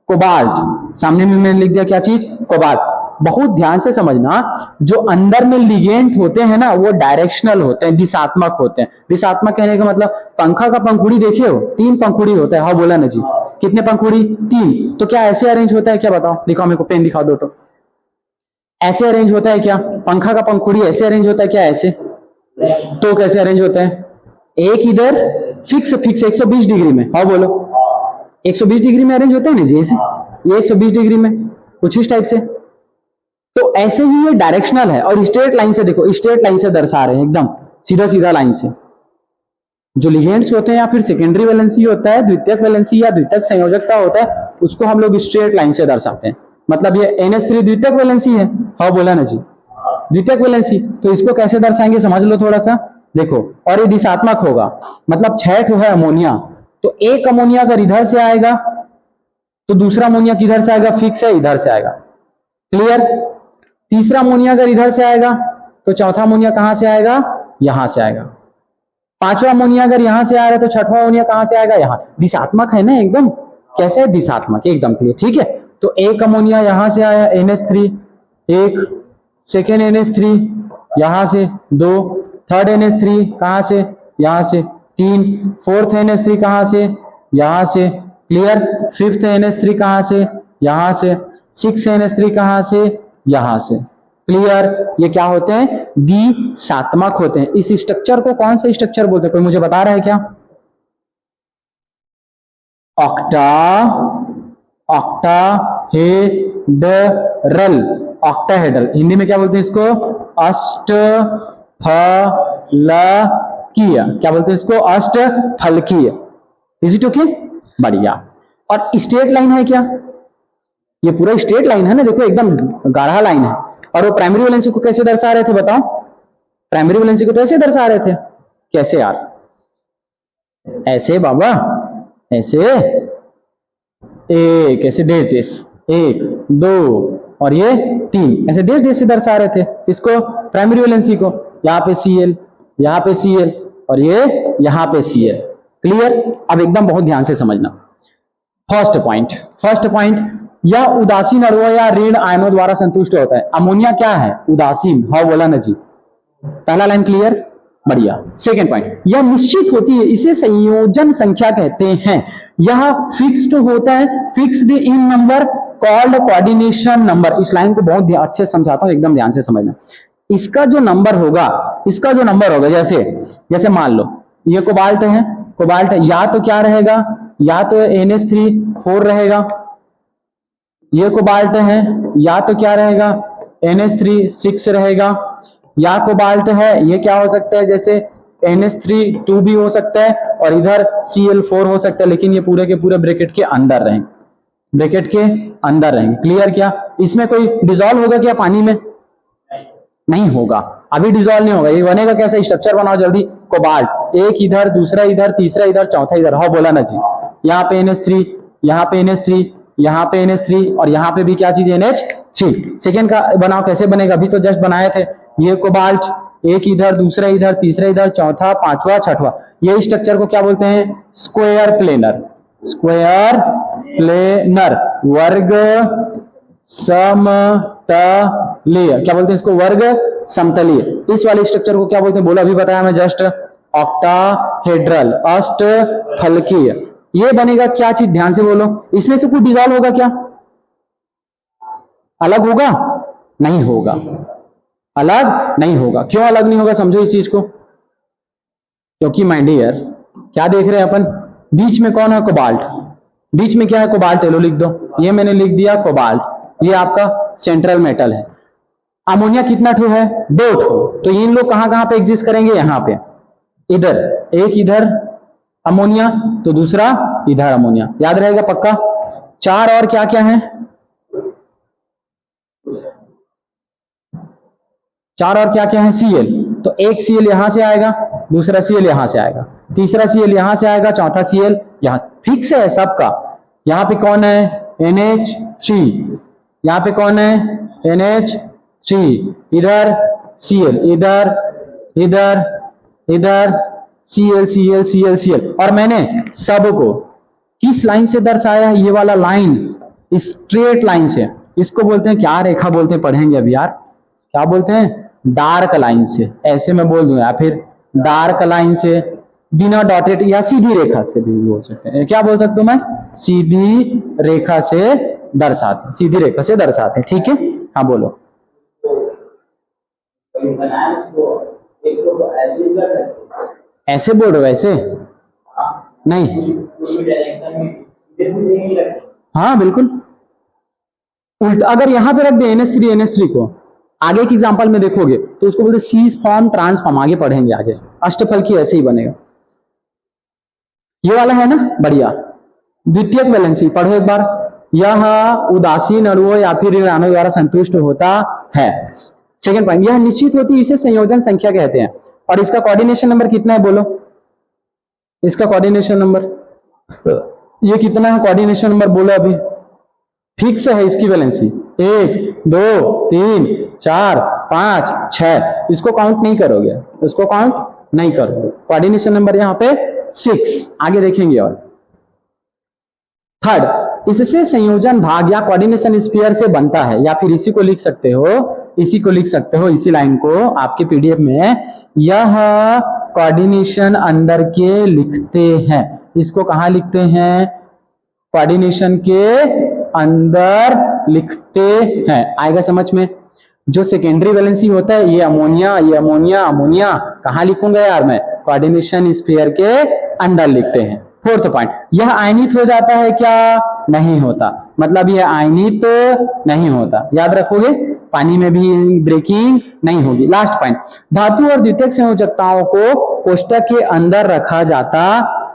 कोबाल्ट, सामने में मैंने लिख दिया क्या चीज, कोबाल्ट। बहुत ध्यान से समझना, जो अंदर में लिगेंड होते हैं ना, वो डायरेक्शनल होते हैं, दिशात्मक होते हैं। दिशात्मक कहने का मतलब, पंखा का पंखुड़ी देखे हो, 3 पंखुड़ी होता है, हाँ बोला ना जी, कितने पंखुड़ी, 3। तो क्या ऐसे अरेंज होता है क्या, बताओ, दिखाओ मेरे को, पेन दिखाओ दो तो। ऐसे अरेंज होता है क्या पंखा का पंखुड़ी, ऐसे अरेंज होता है क्या, ऐसे? तो कैसे अरेंज होता है, एक इधर फिक्स 120 डिग्री में, हाँ बोलो, 120 डिग्री में अरेंज होता है ना जी, ऐसे ये 120 डिग्री में, कुछ इस टाइप से। तो ऐसे ही ये डायरेक्शनल है। और स्ट्रेट लाइन से देखो, स्ट्रेट लाइन से दर्शा रहे हैं, एकदम सीधा सीधा लाइन से। जो लिगेंड्स होते हैं या फिर सेकेंडरी वैलेंसी होता है, द्वितीयक वैलेंसी या द्वितीयक संयोजकता होता है, उसको हम लोग स्ट्रेट लाइन से दर्शाते हैं। मतलब ये NH3 द्वितीयक वैलेंसी है, हाँ बोला ना जी, द्वितीयक वैलेंसी। तो इसको कैसे दर्शाएंगे समझ लो थोड़ा सा, देखो। और ये दिशात्मक होगा, मतलब 6 ठो है अमोनिया, तो एक अमोनिया अगर इधर से आएगा तो दूसरा अमोनिया किधर से आएगा, फिक्स है, इधर से आएगा। क्लियर? तीसरा अमोनिया अगर इधर से आएगा तो चौथा अमोनिया कहां से आएगा, यहां से आएगा। पांचवा अमोनिया अगर यहां से आ रहा है तो छठवां अमोनिया कहां से आएगा, यहां। दिशात्मक है ना एकदम, कैसे है, दिशात्मक, एकदम क्लियर, ठीक है। तो एक अमोनिया यहां से आया NH3, एक सेकेंड NH3 यहां से, 2 थर्ड NH3 कहां से, यहां से, 3 फोर्थ NH3 कहां से, यहां से। क्लियर? फिफ्थ NH3 कहां से, यहां से। 6 NH3 कहां से, यहां से। क्लियर? ये क्या होते हैं, दिशात्मक होते हैं। इस स्ट्रक्चर को कौन सा स्ट्रक्चर बोलते हैं, कोई मुझे बता रहा है क्या? ऑक्टाहेड्रल, ऑक्टाहेड्रल, हिंदी में क्या बोलते हैं इसको, अष्टफलकीय, क्या बोलते हैं इसको, अष्टफलकीय। Is it okay? बढ़िया। और स्ट्रेट लाइन है क्या, ये पूरा स्ट्रेट लाइन है ना, देखो एकदम गाढ़ा लाइन है। और वो प्राइमरी वैलेंसी को कैसे दर्शा रहे थे बताओ, प्राइमरी वैलेंसी को तो ऐसे दर्शा रहे थे, कैसे यार, ऐसे बाबा, ऐसे, एक ऐसे डैश डैश, 1 2 और ये 3, ऐसे डैश डैश से दर्शा रहे थे इसको, प्राइमरी वैलेंसी को। यहाँ पे Cl, यहाँ पे Cl और ये यहाँ पे Cl। क्लियर? अब एकदम बहुत ध्यान से समझना। फर्स्ट पॉइंट, यह उदासीन अणुओं या ऋण आयनों द्वारा संतुष्ट होता है। अमोनिया क्या है, उदासीन, हाँ बोला ना जी, पहला लाइन क्लियर, बढ़िया। सेकेंड पॉइंट, यह निश्चित होती है, इसे संयोजन संख्या कहते हैं। यह फिक्स्ड होता है, fixed in number, called coordination number. इस लाइन को बहुत अच्छे से समझाता हूं, एकदम ध्यान से समझना। इसका जो नंबर होगा, जैसे मान लो ये कोबाल्ट है, या तो क्या रहेगा, या तो NH3 4 रहेगा। ये कोबाल्ट है, या तो क्या रहेगा, NH3 6 रहेगा। या कोबाल्ट है, ये क्या हो सकता है, जैसे NH3 2 भी हो सकता है और इधर Cl4 हो सकता है, लेकिन ये पूरे के पूरे ब्रैकेट के अंदर रहेंगे। क्लियर? क्या इसमें कोई डिसॉल्व होगा क्या पानी में, नहीं होगा, अभी डिसॉल्व नहीं होगा। ये बनेगा कैसे, स्ट्रक्चर बनाओ जल्दी। कोबाल्ट, एक इधर, दूसरा इधर, तीसरा इधर, चौथा इधर, हाँ बोला ना जी। यहाँ पे NH3, यहाँ पे NH3, यहाँ पे NH3 और यहाँ पे भी क्या चीज NH3। सेकेंड का बनाओ, कैसे बनेगा, अभी तो जस्ट बनाए थे। ये कोबाल्ट, एक इधर, दूसरा इधर, तीसरा इधर, चौथा, पांचवा, छठवा। ये स्ट्रक्चर को क्या बोलते हैं, स्क्वायर प्लेनर। स्क्वायर प्लेनर, वर्ग समतलीय, क्या बोलते हैं इसको, वर्ग समतलीय। इस वाले स्ट्रक्चर को क्या बोलते हैं, बोला अभी बताया मैं जस्ट, ऑक्टाहेड्रल, अष्टफलकीय। ये बनेगा क्या चीज, ध्यान से बोलो, इसमें से कुछ डिसॉल्व होगा क्या, अलग होगा, नहीं होगा, अलग नहीं होगा। क्यों अलग नहीं होगा, समझो इस चीज को। क्योंकि माय डियर, क्या देख रहे हैं अपन, बीच में कौन है, कोबाल्ट। बीच में क्या है, कोबाल्ट, लो लिख दो, ये मैंने लिख दिया कोबाल्ट, ये आपका सेंट्रल मेटल है। अमोनिया कितना ठो है, 2 ठो। तो इन लोग कहां कहां पे एग्जिस्ट करेंगे, यहां पे, इधर एक, इधर अमोनिया, तो दूसरा इधर अमोनिया, याद रहेगा पक्का। 4 और क्या क्या है, 4 और क्या क्या है, Cl। तो एक Cl यहां से आएगा, दूसरा Cl यहां से आएगा, तीसरा Cl यहां से आएगा, चौथा Cl यहां, फिक्स है सबका। यहां पे कौन है, NH3, यहां पे कौन है, NH3, इधर Cl, इधर इधर इधर Cl Cl Cl Cl। और मैंने सबको किस लाइन से दर्शाया है, ये वाला लाइन, स्ट्रेट लाइन से। इसको बोलते हैं क्या रेखा बोलते हैं, पढ़ेंगे अभी यार, क्या बोलते हैं, डार्क लाइन से, ऐसे मैं बोल दूं, या फिर डार्क लाइन से, बिना डॉटेड, या सीधी रेखा से भी बोल सकते हैं। क्या बोल सकता हूं मैं, सीधी रेखा से दर्शाते, सीधी रेखा से दर्शाते, ठीक है। हाँ बोलो, ऐसे बोल रहे हो, ऐसे नहीं, हाँ बिल्कुल उल्टा। अगर यहां पे रख दे NH3 को, आगे के एग्जांपल में देखोगे तो उसको बोलते सीज फॉर्म ट्रांसफॉर्म, आगे पढ़ेंगे आगे। अष्टफल की ऐसे ही बनेगा, ये वाला है ना, बढ़िया। द्वितीयक वैलेंसी पढ़ो एक बार, यह उदासीन अणुओं या फिर इन अणुओं द्वारा संतुष्ट होता है। सेकंड पॉइंट, यह निश्चित होती है, इसे संयोजन संख्या कहते हैं। और इसका कोऑर्डिनेशन नंबर कितना है, बोलो इसका कोऑर्डिनेशन नंबर, ये कितना है कोऑर्डिनेशन नंबर, बोलो अभी। फिक्स है इसकी वैलेंसी, 1 2 3 4 5 6, इसको काउंट नहीं करोगे, इसको काउंट नहीं करोगे। कोऑर्डिनेशन नंबर यहाँ पे 6, आगे देखेंगे। और थर्ड, इससे संयोजन भाग या कोऑर्डिनेशन स्फीयर से बनता है, या फिर इसी को लिख सकते हो, इसी को लिख सकते हो, इसी लाइन को आपके पीडीएफ में, यह कोऑर्डिनेशन अंदर के लिखते हैं। इसको कहां लिखते हैं, कोऑर्डिनेशन के अंदर लिखते हैं, आएगा समझ में। जो सेकेंडरी वैलेंसी होता है, ये अमोनिया, ये अमोनिया, अमोनिया, कहां लिखूंगा यार मैं, कोऑर्डिनेशन स्फीयर के अंदर लिखते हैं। फोर्थ पॉइंट, यह आयनित हो जाता है क्या, नहीं होता, मतलब यह आयनित नहीं होता, याद रखोगे, पानी में भी ब्रेकिंग नहीं होगी। लास्ट पॉइंट, धातु और द्वितीयक संयोजकताओं को कोष्टक के अंदर रखा जाता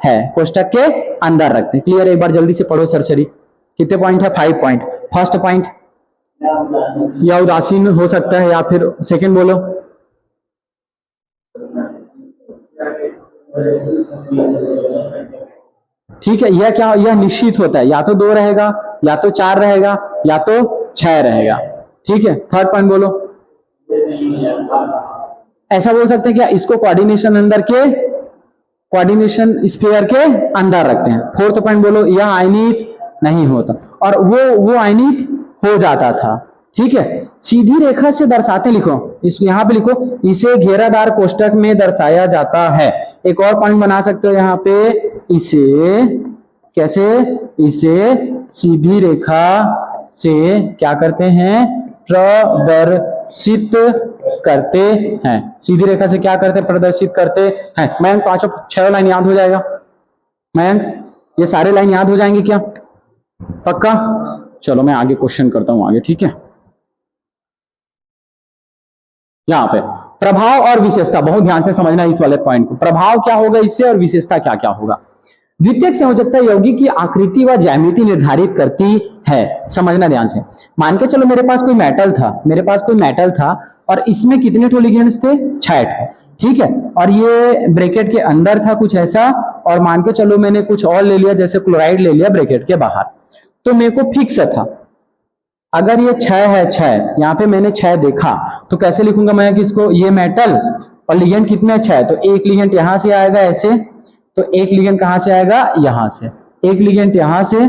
है, कोष्टक के अंदर रखते हैं। क्लियर, एक बार जल्दी से पढ़ो सरसरी। कितने पॉइंट है, 5 पॉइंट। फर्स्ट पॉइंट, या उदासीन हो सकता है, या फिर सेकंड बोलो, ठीक है। यह क्या, यह निश्चित होता है, या तो 2 रहेगा, या तो 4 रहेगा, या तो 6 रहेगा, ठीक है। थर्ड पॉइंट बोलो, ऐसा बोल सकते हैं क्या, इसको कोऑर्डिनेशन अंदर के, कोऑर्डिनेशन स्फीयर के अंदर रखते हैं। फोर्थ पॉइंट बोलो, यह आयनित नहीं होता, और वो आयनित हो जाता था, ठीक है। सीधी रेखा से दर्शाते, लिखो इस, यहां पे लिखो, इसे घेरादार कोष्टक में दर्शाया जाता है। एक और पॉइंट बना सकते हो यहाँ पे, इसे कैसे, इसे सीधी रेखा से क्या करते हैं, प्रदर्शित करते हैं। सीधी रेखा से क्या करते हैं, प्रदर्शित करते हैं। मैम 5-6 लाइन याद हो जाएगा, मैम ये सारे लाइन याद हो जाएंगे क्या, पक्का। चलो मैं आगे क्वेश्चन करता हूं आगे, ठीक है। यहां पे प्रभाव और विशेषता, बहुत ध्यान से समझना इस वाले पॉइंट को। प्रभाव क्या होगा इससे, और विशेषता क्या क्या होगा। द्वितीयक संयोजकता यौगिक की आकृति व ज्यामिति निर्धारित करती है, समझना ध्यान से। मान के चलो मेरे पास कोई मेटल था, मेरे पास कोई मेटल था, और इसमें कितने ठो लिगेंड्स थे, 6 ठो, ठीक है। और ये ब्रैकेट के अंदर था कुछ ऐसा, और मान के चलो मैंने कुछ और ले लिया, जैसे क्लोराइड ले लिया ब्रैकेट के बाहर। तो मेरे को फिक्स था। अगर ये 6 है, 6 यहाँ पे मैंने 6 देखा, तो कैसे लिखूंगा मैं कि इसको, ये मेटल और लिगेंड कितने 6, तो एक लिगेंड यहां से आएगा ऐसे, तो एक लिगेंड कहां से आएगा, यहां से, एक लिगेंड यहां से,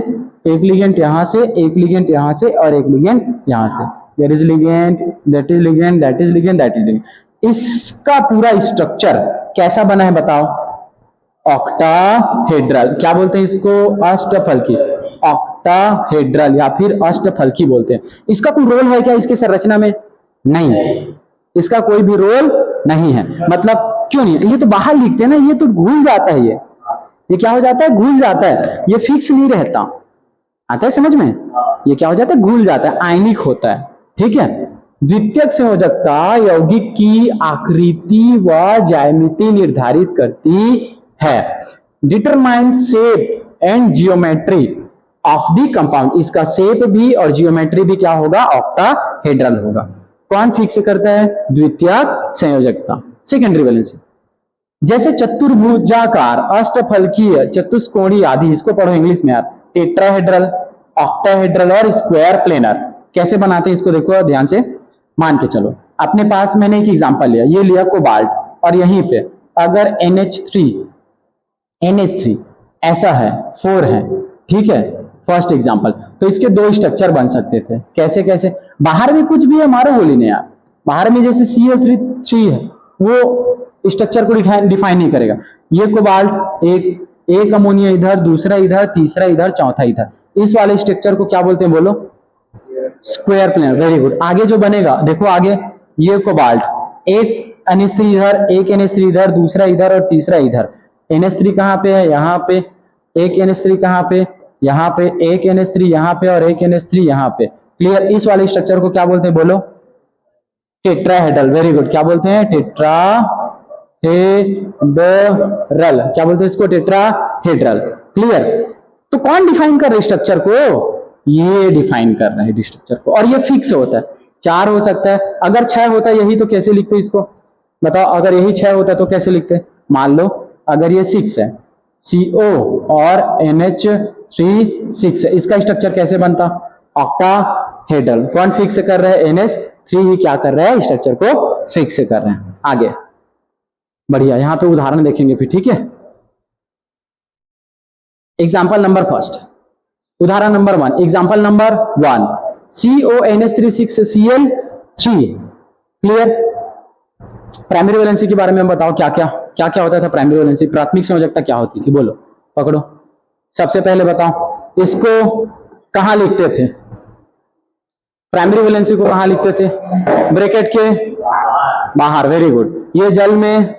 एक लिगेंड यहां से, एक लिगेंड यहां से और एक लिगेंड यहां से। There is ligand, that is ligand, that is ligand, that is ligand. इसका पूरा स्ट्रक्चर कैसा बना है बताओ, ऑक्टाहेड्रल। क्या बोलते हैं इसको, अष्टफलकी, ऑक्टाहेड्रल या फिर अष्टफलकी बोलते हैं। इसका कोई रोल है क्या इसके संरचना में, नहीं, इसका कोई भी रोल नहीं है। मतलब क्यों नहीं, ये तो बाहर लिखते हैं ना, ये तो घुल जाता है, ये क्या हो जाता है, घुल जाता है, ये फिक्स नहीं रहता। आता है समझ में, ये क्या हो जाता है, घुल जाता है, आयनिक होता है, ठीक है। द्वितीयक संयोजकता यौगिक की आकृति व ज्यामिति निर्धारित करती है। Determine shape and geometry of the compound. इसका शेप भी और जियोमेट्री भी क्या होगा, ऑक्टाहेड्रल होगा। कौन फिक्स करता है, द्वितीयक संयोजकता, सेकेंडरी वैलेंसी। जैसे चतुर्भुजाकार, अष्टफलकीय, चतुष्कोणीय आदि, इसको पढ़ो इंग्लिश में यार, टेट्राहेड्रल, ऑक्टाहेड्रल और स्क्वायर प्लेनर। कैसे बनाते हैं इसको देखो ध्यान से, मान के चलो अपने पास मैंने एक एग्जांपल लिया, ये लिया कोबाल्ट, और यहीं पे अगर NH3 ऐसा है, 4 है, ठीक है, फर्स्ट एग्जांपल, तो इसके दो स्ट्रक्चर बन सकते थे। कैसे कैसे, बाहर में कुछ भी है मारो गोली ने यार, बाहर में जैसे Cl3 है, वो स्ट्रक्चर को डिफाइन नहीं करेगा। ये कोबाल्ट, एक अमोनिया इधर, दूसरा इधर, तीसरा इधर, चौथा इधर, इस वाले स्ट्रक्चर को क्या बोलते हैं बोलो, स्क्वायर प्लेनर। Very good. आगे जो बनेगा देखो, आगे ये कोबाल्ट, एक NH3 इधर, एक NH3 इधर, दूसरा इधर और तीसरा इधर। NH3 कहाँ पे है, यहाँ पे, एक NH3 कहाँ पे, यहाँ पे, एक NH3 यहाँ पे और एक NH3 यहाँ पे। क्लियर। इस वाले स्ट्रक्चर को क्या बोलते हैं बोलो, टेट्राहेड्रल। Very good. क्या बोलते हैं, टेट्राहेड्रल। क्या बोलते हैं इसको, टेट्राहेड्रल। क्लियर। तो कौन डिफाइन कर रहे स्ट्रक्चर को, ये डिफाइन कर रहे हैं स्ट्रक्चर को, और ये फिक्स होता है। 4 हो सकता है, अगर 6 होता है यही तो कैसे लिखते इसको बताओ, अगर यही 6 होता तो कैसे लिखते, मान लो अगर ये 6 है, CO और NH3 6 है, इसका स्ट्रक्चर कैसे बनता, ऑक्टाहेड्रल। कौन फिक्स कर रहा है, NH3 ही क्या कर रहा है, स्ट्रक्चर को फिक्स कर रहे हैं। आगे बढ़िया, यहां पे उदाहरण देखेंगे फिर, ठीक है। एग्जाम्पल नंबर फर्स्ट, उदाहरण number 1, example number 1, CONH36Cl3। Clear. Primary valency के बारे में बताओ, क्या क्या होता था प्राइमरी वैलेंसी, प्राथमिक संयोजकता क्या होती थी बोलो, पकड़ो। सबसे पहले बताओ इसको कहां लिखते थे, प्राइमरी वैलेंसी को कहां लिखते थे, ब्रैकेट के बाहर। Very good. ये जल में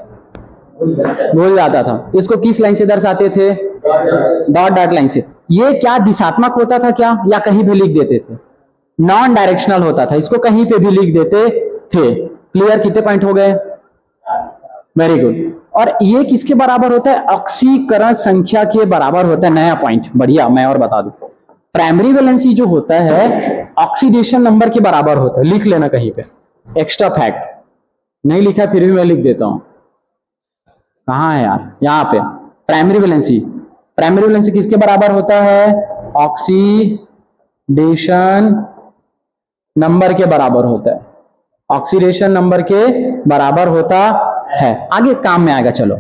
घुल जाता था, इसको किस लाइन से दर्शाते थे, डॉट लाइन से। ये क्या दिशात्मक होता था क्या, या कहीं भी लिख देते थे, नॉन डायरेक्शनल होता था, इसको कहीं पे भी लिख देते थे। क्लियर। कितने पॉइंट हो गए, वेरी गुड। और ये किसके बराबर होता है, ऑक्सीकरण संख्या के बराबर होता है। नया पॉइंट, बढ़िया। मैं और बता दूं, प्राइमरी वैलेंसी जो होता है ऑक्सीडेशन नंबर के बराबर होता है, लिख लेना कहीं पे, एक्स्ट्रा फैक्ट नहीं लिखा फिर भी मैं लिख देता हूं, कहां है यार, यहां पे। प्राइमरी वैलेंसी किसके बराबर होता है, ऑक्सीडेशन नंबर के बराबर होता है, ऑक्सीडेशन नंबर के बराबर होता है। आगे काम में आएगा, चलो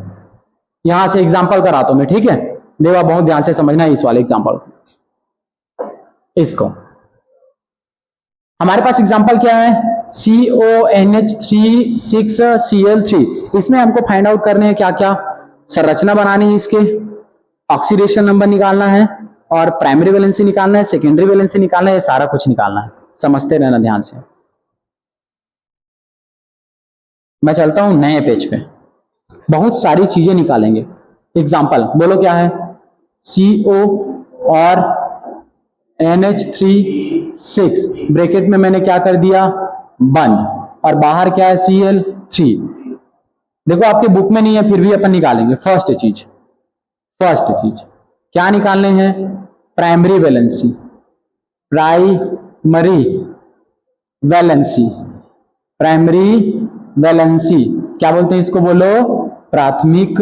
यहां से एग्जांपल कराता हूं मैं, ठीक है। देवा बहुत ध्यान से समझना इस वाले एग्जांपल, इसको। हमारे पास एग्जांपल क्या है, CONH36Cl3। इसमें हमको फाइंड आउट करने हैं क्या क्या, संरचना बनानी है इसके, ऑक्सीडेशन नंबर निकालना है, और प्राइमरी वैलेंसी निकालना है, सेकेंडरी वैलेंसी निकालना है, सारा कुछ निकालना है। समझते रहना ध्यान से। मैं चलता हूं नए पेज पे, बहुत सारी चीजें निकालेंगे। एग्जाम्पल बोलो क्या है, CO और NH36, ब्रैकेट में मैंने क्या कर दिया, बंद, और बाहर क्या है, Cl3। देखो आपके बुक में नहीं है फिर भी अपन निकालेंगे। फर्स्ट चीज क्या निकालने हैं, प्राइमरी वैलेंसी, क्या बोलते हैं इसको बोलो, प्राथमिक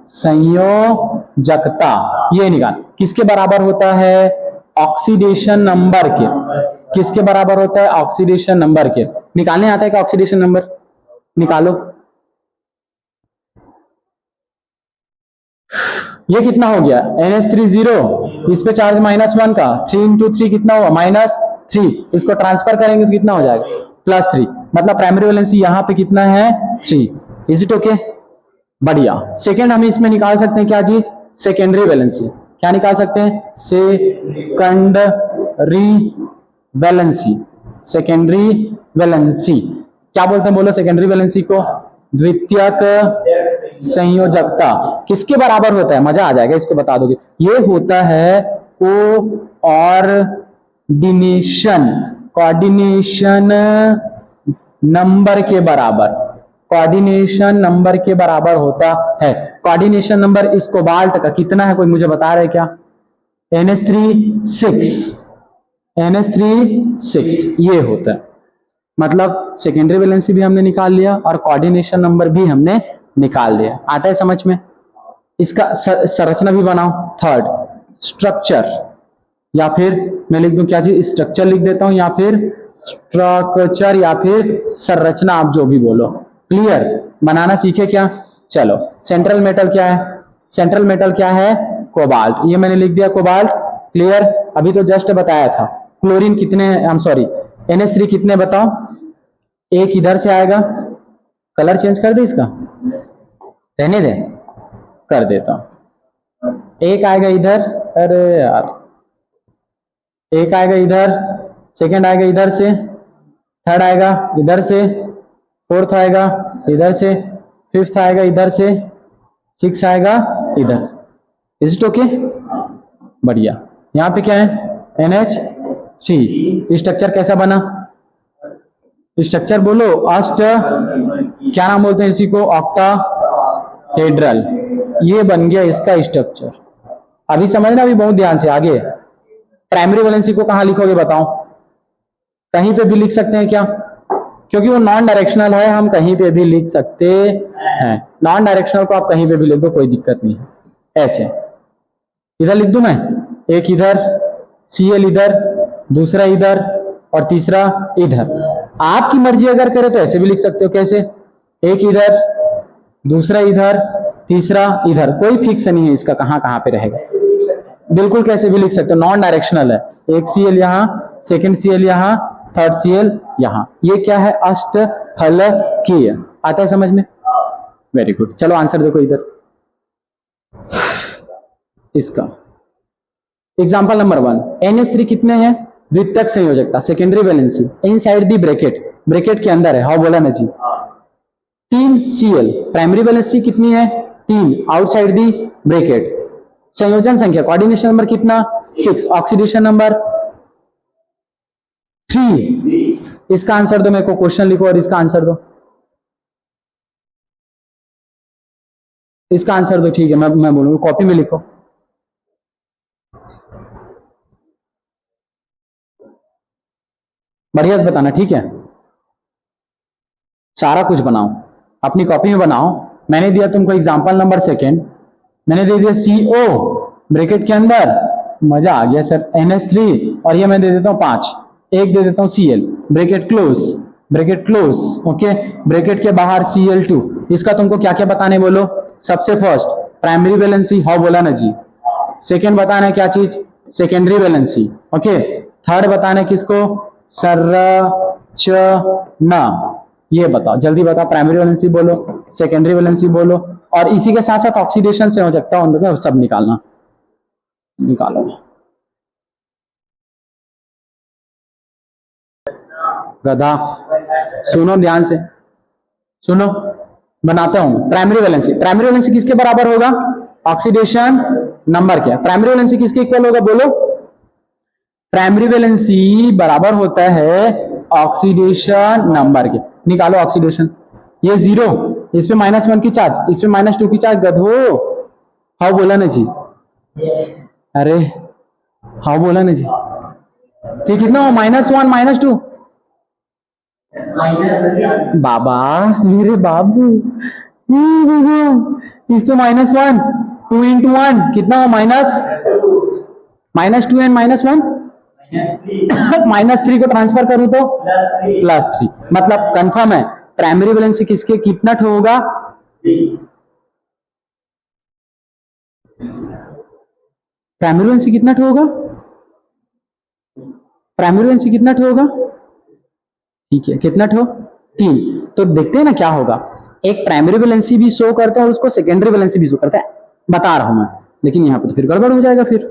संयोजकता। ये निकाल किसके बराबर होता है, ऑक्सीडेशन नंबर के किसके बराबर होता है? ऑक्सीडेशन नंबर के। निकालने आता है क्या ऑक्सीडेशन नंबर? निकालो। ये कितना हो गया? NH3 0, इस पे चार्ज -1 का, 3 इंटू 3 कितना हुआ? -3। इसको ट्रांसफर करेंगे तो कितना हो जाएगा? +3। मतलब प्राइमरी वैलेंसी यहाँ पे कितना है? 3। Is it okay? बढ़िया। सेकेंड हम इसमें निकाल सकते हैं क्या चीज? Secondary valency. क्या निकाल सकते हैं? Secondary valency. सेकेंडरी वैलेंसी क्या बोलते हैं? बोलो सेकेंडरी वैलेंसी को। द्वितीयक संयोजकता किसके बराबर होता है? मजा आ जाएगा, इसको बता दोगे। ये होता है कोऑर्डिनेशन, कोऑर्डिनेशन नंबर के बराबर। कोऑर्डिनेशन नंबर के बराबर होता है। कोऑर्डिनेशन नंबर इस कोबाल्ट का कितना है? कोई मुझे बता रहे क्या? NH3 6। NH3 6 ये होता है। मतलब सेकेंडरी वैलेंसी भी हमने निकाल लिया और कोऑर्डिनेशन नंबर भी हमने निकाल लिया। आता है समझ में? इसका संरचना भी बनाओ। थर्ड स्ट्रक्चर, या फिर मैं लिख दूं क्या चीज? स्ट्रक्चर लिख देता हूं, या फिर स्ट्रक्चर, या फिर संरचना, आप जो भी बोलो। क्लियर? बनाना सीखे क्या? चलो। सेंट्रल मेटल क्या है? सेंट्रल मेटल क्या है? कोबाल्ट। ये मैंने लिख दिया कोबाल्ट। क्लियर? अभी तो जस्ट बताया था। क्लोरीन कितने? आई एम सॉरी, NH3 कितने बताओ? एक इधर से आएगा। कलर चेंज कर दे इसका, रहने दे, कर देता हूं। एक आएगा इधर, अरे यार, एक आएगा इधर, सेकंड आएगा इधर से, थर्ड आएगा इधर से, फोर्थ आएगा इधर से, फिफ्थ आएगा इधर से, सिक्स आएगा इधर से। Is it okay? बढ़िया। यहाँ पे क्या है? NH3। स्ट्रक्चर कैसा बना? स्ट्रक्चर बोलो। अष्ट, क्या नाम बोलते हैं इसी को? ऑक्टाहेड्रल। ये बन गया इसका स्ट्रक्चर। अभी समझना, अभी बहुत ध्यान से। आगे प्राइमरी वैलेंसी को कहां लिखोगे बताओ? कहीं पे भी लिख सकते हैं क्या? क्योंकि वो नॉन डायरेक्शनल है, हम कहीं पे भी लिख सकते हैं। नॉन डायरेक्शनल को आप कहीं पे भी लिख दो, कोई दिक्कत नहीं है। ऐसे इधर लिख दूं मैं, एक इधर, Cl इधर, दूसरा इधर और तीसरा इधर। आपकी मर्जी अगर करे तो ऐसे भी लिख सकते हो। कैसे? एक इधर, दूसरा इधर, तीसरा इधर। कोई फिक्स नहीं है इसका कहां कहां पे रहेगा। बिल्कुल कैसे भी लिख सकते हो, नॉन डायरेक्शनल है। एक Cl यहाँ, सेकंड Cl यहाँ, थर्ड Cl यहाँ। ये क्या है? अष्टफलकीय। आता है समझ में? Very good. चलो आंसर देखो इधर इसका। एग्जाम्पल नंबर 1, NH3 कितने हैं? द्वितीयक संयोजकता, secondary valency, inside the bracket, bracket के अंदर है। हाउ बोला ना जी? 3 Cl। प्राइमरी वैलेंसी कितनी है? 3, आउटसाइड दी ब्रैकेट। संयोजन संख्या, कोऑर्डिनेशन नंबर कितना? 6। Oxidation number 3। इसका आंसर दो मेरे को। क्वेश्चन लिखो और इसका आंसर दो। इसका आंसर दो। ठीक है, मैं बोलूंगा, कॉपी में लिखो। बढ़िया से बताना, ठीक है? सारा कुछ बनाओ, अपनी कॉपी में बनाओ। मैंने दिया तुमको एग्जांपल नंबर 2, मैंने दे दिया CO ब्रैकेट के अंदर। मजा आ गया सर। NH3 और ये मैं दे देता हूँ 5, एक दे देता हूँ Cl, bracket close, bracket close. Okay, bracket के बाहर Cl2। इसका तुमको क्या क्या बताने बोलो? सबसे फर्स्ट प्राइमरी वैलेंसी। हाउ बोला ना जी? सेकेंड बताना है क्या चीज? Secondary valency. ओके, थर्ड बताना है किसको? संरचना। ये बताओ, जल्दी बताओ। प्राइमरी वैलेंसी बोलो, सेकेंडरी वैलेंसी बोलो, और इसी के साथ साथ ऑक्सीडेशन से हो सकता है, सब निकालना। निकालो। गधा, सुनो ध्यान से, सुनो। बनाता हूं प्राइमरी वैलेंसी। प्राइमरी वैलेंसी किसके बराबर होगा? ऑक्सीडेशन नंबर क्या? प्राइमरी वैलेंसी किसके इक्वल होगा? बोलो। प्राइमरी वैलेंसी बराबर होता है ऑक्सीडेशन नंबर के। निकालो ऑक्सीडेशन। ये 0, इस पे -1 की चार्ज, इस पे -2 की चार्ज। गधो, हाउ बोला ना जी? अरे हाउ बोला ना जी? ठीक, कितना हो? -1 -2। बाबा, मेरे बाबू, इस पे -1, 2 into 1 कितना हो? -2 एंड -1 -3 को ट्रांसफर करूं तो +3, मतलब कंफर्म है प्राइमरी वैलेंसी किसके कितना होगा, प्राइमरी वैलेंसी कितना होगा, प्राइमरी वैलेंसी कितना होगा, ठीक है कितना 3। तो देखते हैं ना क्या होगा, एक प्राइमरी वैलेंसी भी शो करता है और उसको सेकेंडरी वैलेंसी भी शो करता है, बता रहा हूं मैं, लेकिन यहां पे तो फिर गड़बड़ हो जाएगा फिर।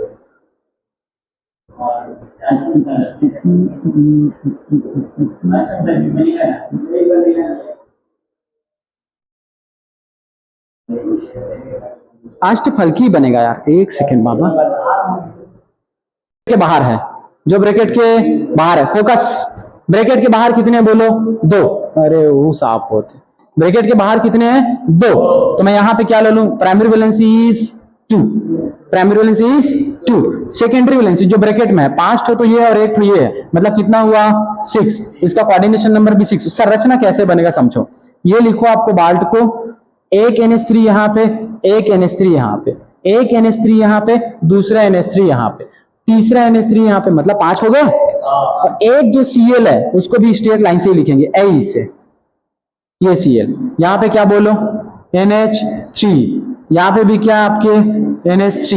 अष्टफलकी बनेगा यार, एक सेकेंड बाबा, के बाहर है, जो ब्रैकेट के बाहर है, फोकस, ब्रैकेट के बाहर कितने बोलो 2, अरे वो साफ होते, ब्रैकेट के बाहर कितने हैं 2, तो मैं यहां पे क्या ले लूं, primary valency is 2, primary valency is 2, secondary valency जो ब्रैकेट में है 5 तो ये और 1 ये है, मतलब कितना हुआ 6, इसका कोऑर्डिनेशन नंबर भी 6। संरचना कैसे बनेगा समझो, ये लिखो आपको बाल्ट को, एक NH3 यहाँ पे, एक NH3 यहाँ पे, एक NH3 यहाँ पे, दूसरा NH3 यहाँ पे, तीसरा NH3 यहाँ पे, मतलब 5 हो गए। और एक जो Cl है उसको भी स्ट्रेट लाइन से ही लिखेंगे A से, ये Cl, यहाँ पे क्या बोलो NH3, यहाँ पे भी क्या आपके NH3,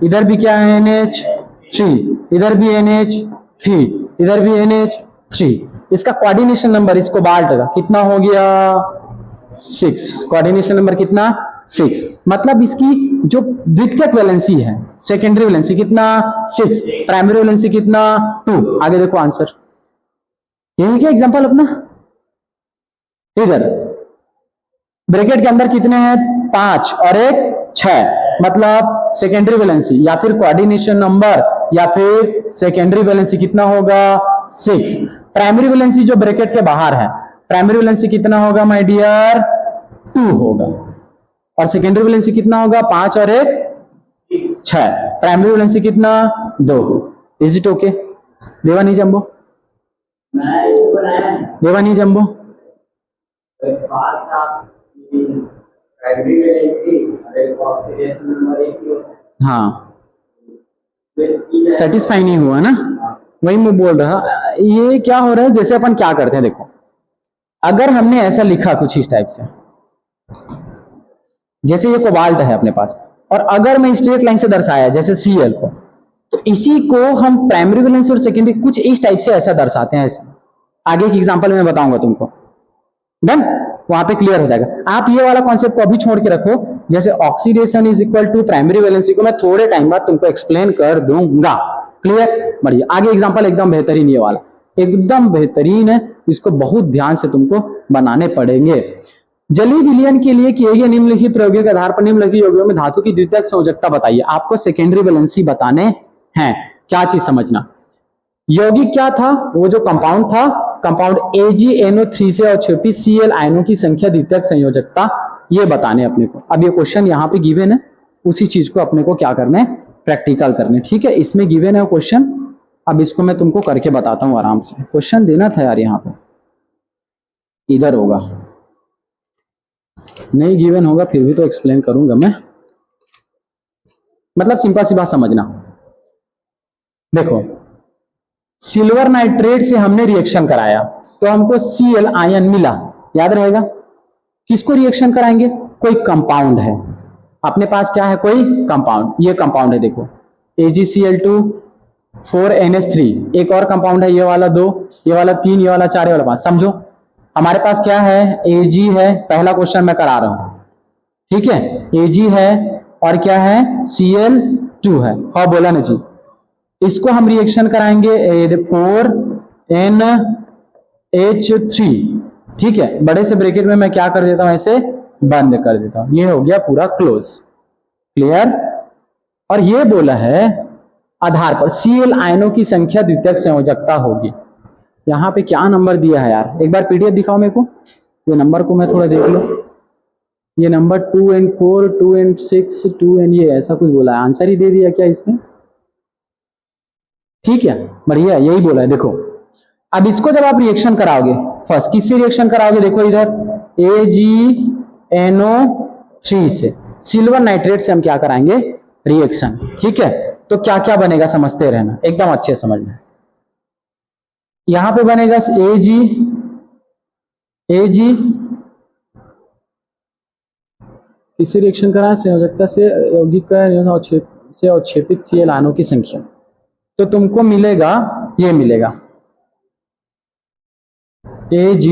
इधर भी क्या है NH3, इधर भी NH3, इधर भी NH3, इसका कोऑर्डिनेशन नंबर इसको बाल्ट का कितना हो गया 6, कोऑर्डिनेशन नंबर कितना 6, मतलब इसकी जो द्वितीयक वैलेंसी है, सेकेंडरी वैलेंसी कितना 6, प्राइमरी वैलेंसी कितना 2। आगे देखो आंसर, यही क्या एग्जांपल अपना, इधर ब्रैकेट के अंदर कितने हैं 5 और 1 6, मतलब सेकेंडरी वैलेंसी या फिर कोऑर्डिनेशन नंबर या फिर सेकेंडरी वैलेंसी कितना होगा 6। प्राइमरी वैलेंसी जो ब्रैकेट के बाहर है, प्राइमरी वैलेंसी कितना होगा माय डियर 2 होगा, और सेकेंडरी वैलेंसी कितना होगा 5 और 1 6, प्राइमरी वैलेंसी कितना 2। इज इट ओके, देवा नहीं जंबो, देवा नहीं जंबो, हाँ सेटिस्फाई नहीं हुआ ना, वही मैं बोल रहा, ये क्या हो रहा है, जैसे अपन क्या करते हैं देखो, अगर हमने ऐसा लिखा कुछ इस टाइप से, जैसे ये कोबाल्ट है अपने पास, और अगर मैं स्ट्रेट लाइन से दर्शाया जैसे Cl को, तो इसी को हम प्राइमरी वैलेंसी और सेकेंडरी कुछ इस टाइप से ऐसा दर्शाते हैं, ऐसे आगे की एग्जांपल में बताऊंगा तुमको, डन, वहां पे क्लियर हो जाएगा। आप ये वाला कॉन्सेप्ट को अभी छोड़ के रखो, जैसे oxidation is equal to primary valency को मैं थोड़े टाइम बाद तुमको एक्सप्लेन कर दूंगा, क्लियर, बढ़िया। आगे एग्जांपल एकदम बेहतरीन, ये वाला एकदम बेहतरीन है, इसको बहुत ध्यान से तुमको बनाने पड़ेंगे। जलीय विलयन के लिए किए गए निम्नलिखित प्रयोगों के आधार पर निम्नलिखित यौगिकों में धातु की द्वितीयक संयोजकता बताइए। आपको सेकेंडरी वैलेंसी बताने हैं, क्या चीज समझना, यौगिक क्या था, वो जो कंपाउंड था, कंपाउंड AgNO3 से और छोटी Cl आयनों की संख्या द्वितीयक संयोजकता, ये बताने अपने को। अब ये क्वेश्चन यहाँ पे गिवन है, उसी चीज को अपने को क्या करना है, प्रैक्टिकल करने, ठीक है। इसमें गिवन है क्वेश्चन, अब इसको मैं तुमको करके बताता हूँ आराम से। क्वेश्चन देना था यार, यहाँ पे इधर होगा, नहीं गिवन होगा फिर भी तो एक्सप्लेन करूंगा मैं, मतलब सिंपल सी बात समझना। देखो, सिल्वर नाइट्रेट से हमने रिएक्शन कराया तो हमको Cl आयन मिला, याद रहेगा। किसको रिएक्शन कराएंगे, कोई कंपाउंड है अपने पास, क्या है कोई कंपाउंड, ये कंपाउंड है देखो AgCl2 4NH3, एक और कंपाउंड है ये वाला 2, ये वाला 3, ये वाला 4, ये वाला 5। समझो हमारे पास क्या है, Ag है, पहला क्वेश्चन मैं करा रहा हूं, ठीक है, Ag है और क्या है Cl2 है, हाँ बोला ना जी। इसको हम रिएक्शन कराएंगे 4NH3, ठीक है, बड़े से ब्रैकेट में मैं क्या कर देता हूं, ऐसे बंद कर देता हूं, ये हो गया पूरा क्लोज, क्लियर। और ये बोला है आधार पर Cl आयनों की संख्या द्वितीयक संयोजकता होगी। यहाँ पे क्या नंबर दिया है यार, एक बार PDF दिखाओ मेरे को, ये नंबर को मैं थोड़ा देख लो, ये नंबर 2N4 2N6 2N, ये ऐसा कुछ बोला है, आंसर ही दे दिया क्या इसमें, ठीक है, बढ़िया, यही बोला है। देखो अब इसको जब आप रिएक्शन कराओगे, फर्स्ट किससे रिएक्शन कराओगे, देखो इधर AgNO3 से, सिल्वर नाइट्रेट से हम क्या कराएंगे रिएक्शन, ठीक है। तो क्या क्या बनेगा समझते रहना, एकदम अच्छे समझना। यहां पे बनेगा एजी किसी रिएक्शन करा संयोजकता से यौगिक से अवक्षेपित Cl आयनों की संख्या, तो तुमको मिलेगा, ये मिलेगा Ag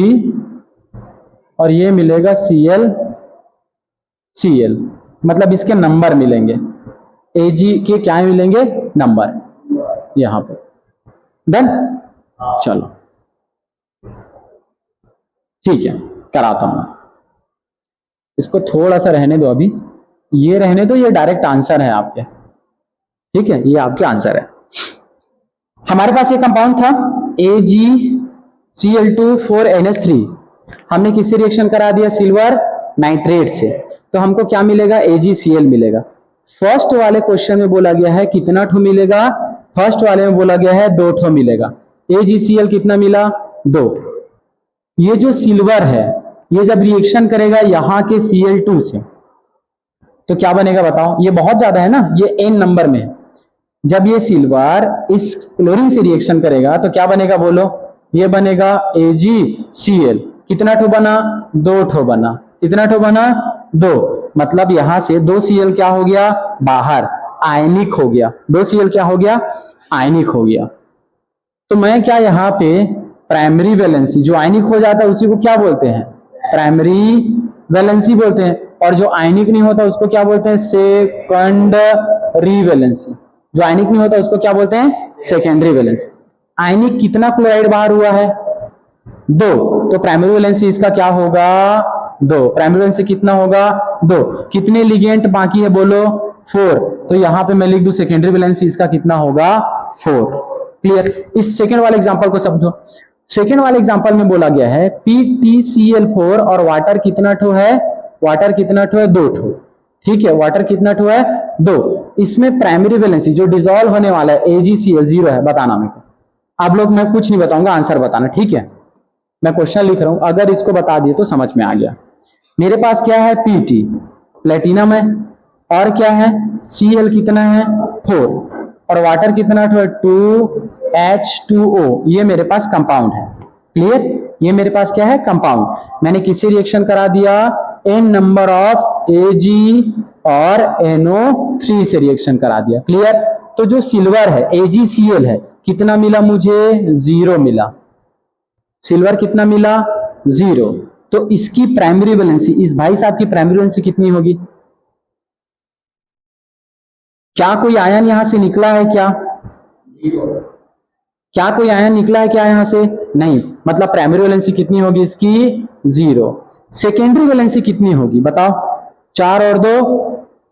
और ये मिलेगा Cl, मतलब इसके नंबर मिलेंगे, Ag के क्या मिलेंगे, नंबर यहां पे। डन, चलो ठीक है, कराता हूं। इसको थोड़ा सा रहने दो, अभी ये रहने दो, ये डायरेक्ट आंसर है आपके, ठीक है, ये आपके आंसर है। हमारे पास ये कंपाउंड था AgCl2 4NH3, हमने किससे रिएक्शन करा दिया, सिल्वर नाइट्रेट से, तो हमको क्या मिलेगा, AgCl मिलेगा। फर्स्ट वाले क्वेश्चन में बोला गया है कितना ठो मिलेगा, फर्स्ट वाले में बोला गया है 2 ठो मिलेगा। AgCl कितना मिला, 2। ये जो सिल्वर है ये जब रिएक्शन करेगा यहां के Cl2 से तो क्या बनेगा बताओ, ये बहुत ज्यादा है ना, ये n नंबर में है। जब ये सिल्वर इस क्लोरीन से रिएक्शन करेगा तो क्या बनेगा बोलो, ये बनेगा AgCl, कितना ठो बना, 2 ठो बना, कितना ठो बना, 2, मतलब यहां से 2 Cl क्या हो गया, बाहर आयनिक हो गया, 2 Cl क्या हो गया, आयनिक हो गया। तो मैं क्या यहाँ पे प्राइमरी वैलेंसी, जो आयनिक हो जाता है उसी को क्या बोलते हैं, प्राइमरी वैलेंसी बोलते हैं, और जो आयनिक नहीं होता उसको क्या बोलते हैं, सेकेंडरी वैलेंसी, जो आयनिक नहीं होता उसको क्या बोलते हैं, सेकेंडरी वैलेंसी। आयनिक कितना क्लोराइड बाहर हुआ है, 2, तो प्राइमरी वैलेंसी इसका क्या होगा, 2, प्राइमरी वैलेंसी कितना होगा, 2, कितने लिगेंड बाकी है बोलो, 4, तो यहां पे मैं लिख दूं सेकेंडरी वैलेंसी इसका कितना होगा, 4। क्लियर, इस सेकेंड वाले एग्जांपल को समझो। सेकेंड वाले एग्जांपल में बोला गया है PtCl4 और वाटर कितना ठो है, वाटर कितना ठो है, 2 ठो, ठीक है, वाटर कितना ठो है, 2। इसमें प्राइमरी वैलेंसी जो डिसॉल्व होने वाला है AgCl 0 है, बताना मेरे को। आप लोग, मैं कुछ नहीं बताऊंगा, आंसर बताना, ठीक है, मैं क्वेश्चन लिख रहा हूं, अगर इसको बता दिए तो समझ में आ गया। मेरे पास क्या है, Pt प्लेटिनम है, और क्या है, Cl कितना है, 4, और वाटर कितना ठो है, 2H2O, ये मेरे पास कंपाउंड है। क्लियर, ये मेरे पास क्या है, कंपाउंड। मैंने किससे रिएक्शन करा दिया, n नंबर ऑफ Ag और NO3 से रिएक्शन करा दिया। क्लियर, तो जो सिल्वर है AgCl है, कितना मिला मुझे, 0 मिला, सिल्वर कितना मिला, 0। तो इसकी प्राइमरी वैलेंसी, इस भाई साहब की प्राइमरी वैलेंसी कितनी होगी, क्या कोई आयन यहां से निकला है क्या, क्या कोई आयन निकला है क्या यहां से, नहीं, मतलब प्राइमरी वैलेंसी कितनी होगी इसकी, 0। सेकेंडरी वैलेंसी कितनी होगी बताओ, 4 और 2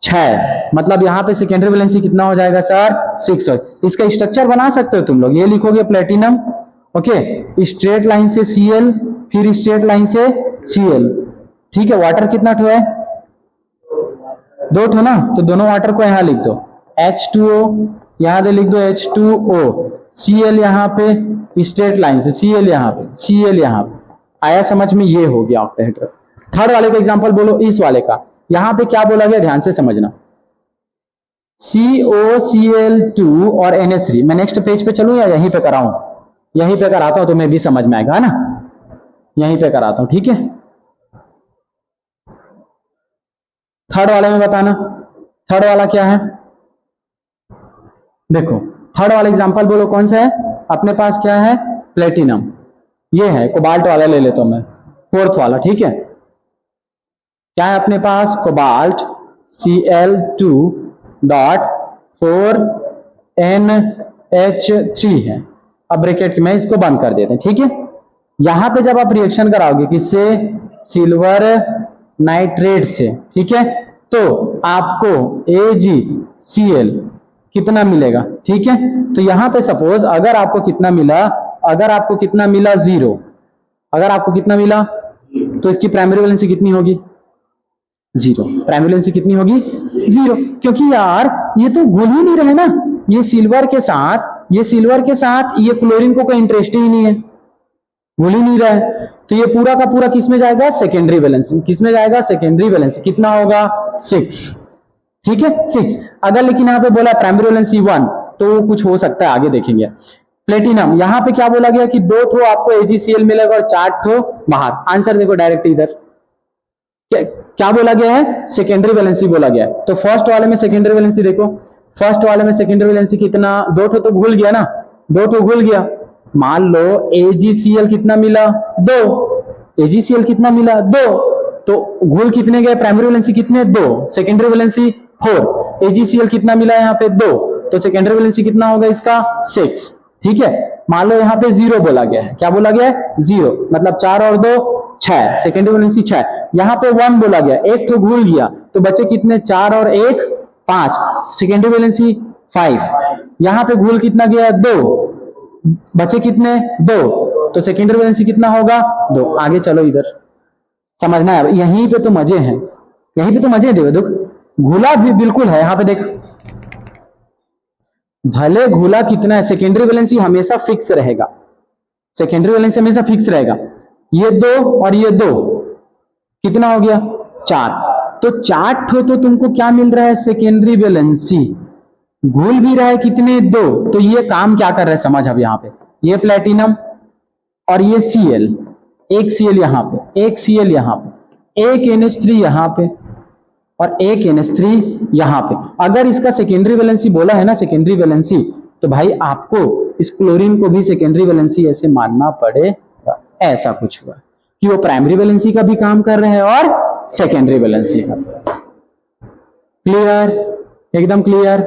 6, मतलब यहां पे सेकेंडरी वैलेंसी कितना हो जाएगा सर, 6 हो। इसका स्ट्रक्चर बना सकते हो तुम लोग, ये लिखोगे प्लेटिनम, ओके, स्ट्रेट लाइन से Cl, फिर स्ट्रेट लाइन से Cl, ठीक है, वाटर कितना ठो है, 2 ठो ना, तो दोनों वाटर को यहां लिख दो, H2O, यहां पे लिख दो H2O, Cl यहां पे स्ट्रेट लाइन से Cl यहां पे, Cl यहां पे, आया समझ में, ये हो गया ऑक्टेहेड्रल। थर्ड वाले का एग्जांपल बोलो, इस वाले का, यहां पे क्या बोला गया, ध्यान से समझना, COCl2 और NH3, मैं नेक्स्ट पेज पे चलूं या यहीं पे कराऊं, यहीं पे कराता हूं तो मैं भी समझ में आएगा, है ना, यहीं पे कराता हूं, ठीक है। थर्ड वाले में बताना, थर्ड वाला क्या है, देखो थर्ड वाला एग्जांपल बोलो कौन सा है, अपने पास क्या है, प्लेटिनम, ये है, कोबाल्ट वाला ले लेता हूं मैं, फोर्थ वाला, ठीक है, क्या है अपने पास, कोबाल्ट Cl2.4NH3 है। अब ब्रैकेट में इसको बंद कर देते हैं, ठीक है। यहां पे जब आप रिएक्शन कराओगे किससे, सिल्वर नाइट्रेट से, ठीक है, तो आपको AgCl कितना मिलेगा, ठीक है। तो यहां पे सपोज अगर आपको कितना मिला, अगर आपको कितना मिला, 0, अगर आपको कितना मिला, तो इसकी प्राइमरी वैलेंसी कितनी होगी, 0, प्राइमरी वैलेंसी कितनी होगी, 0, क्योंकि यार ये तो घुल ही नहीं रहे ना, ये सिल्वर के साथ, ये सिल्वर के साथ ये क्लोरीन को कोई इंटरेस्ट ही नहीं है, घुल ही नहीं रहा है, तो ये पूरा का पूरा किस में जाएगा, सेकेंडरी वैलेंसी, किस में जाएगा, सेकेंडरी वैलेंसी, कितना होगा, 6, ठीक है 6। अगर लेकिन यहाँ पे बोला प्राइमरी वैलेंसी 1 तो कुछ हो सकता है, आगे देखेंगे। प्लेटिनम, यहाँ पे क्या बोला गया कि 2 ठो आपको AgCl मिलेगा और 4 ठो बाहर। आंसर देखो डायरेक्ट इधर, क्या बोला गया है, सेकेंडरी वैलेंसी बोला गया है। तो फर्स्ट वाले में सेकेंडरी वैलेंसी देखो, फर्स्ट वाले में सेकेंडरी वैलेंसी कितना, 2 ठो तो भूल गया ना, 2 ठो भूल गया। मान लो AgCl कितना मिला, 2, AgCl कितना मिला, 2, तो घुल कितने गए, प्राइमरी वैलेंसी कितने, 2, सेकेंडरी वैलेंसी 4, AgCl कितना मिला यहाँ पे 2, तो सेकेंडरी वैलेंसी कितना होगा इसका 6। ठीक है, मान लो यहाँ पे 0 बोला गया है, क्या बोला गया है 0, मतलब 4 और 2 6, सेकेंडरी वैलेंसी 6। यहाँ पे 1 बोला गया, एक तो भूल गया, तो बचे कितने 4 और 1 5, सेकेंडरी वैलेंसी 5। यहाँ पे घुल कितना गया 2, बचे कितने 2, तो सेकेंडरी वैलेंसी कितना होगा 2। आगे चलो इधर समझना है, यहीं पे तो मजे हैं, यहीं पे तो मजे देखो, देख घुला भी बिल्कुल है। यहाँ पे देख भले घुला कितना है, सेकेंडरी वैलेंसी हमेशा फिक्स रहेगा, सेकेंडरी वैलेंसी हमेशा फिक्स रहेगा। ये 2 और ये 2 कितना हो गया 4, तो 4 ठो तो तुमको क्या मिल रहा है, सेकेंडरी वैलेंसी। घुल भी रहा है कितने 2, तो ये काम क्या कर रहा है समझ। अब यहाँ पे ये प्लेटिनम और ये Cl, एक Cl यहाँ पे, एक Cl यहाँ पे, एक NH3 यहाँ पे और एक NH3 यहाँ पे। अगर इसका सेकेंडरी वैलेंसी बोला है ना, सेकेंडरी वैलेंसी, तो भाई आपको इस क्लोरीन को भी सेकेंडरी वैलेंसी ऐसे मानना पड़ेगा। ऐसा कुछ हुआ कि वो प्राइमरी वैलेंसी का भी काम कर रहे हैं और सेकेंडरी वैलेंसी का। क्लियर, एकदम क्लियर,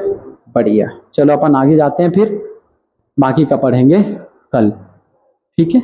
बढ़िया। चलो अपन आगे जाते हैं, फिर बाकी का पढ़ेंगे कल, ठीक है।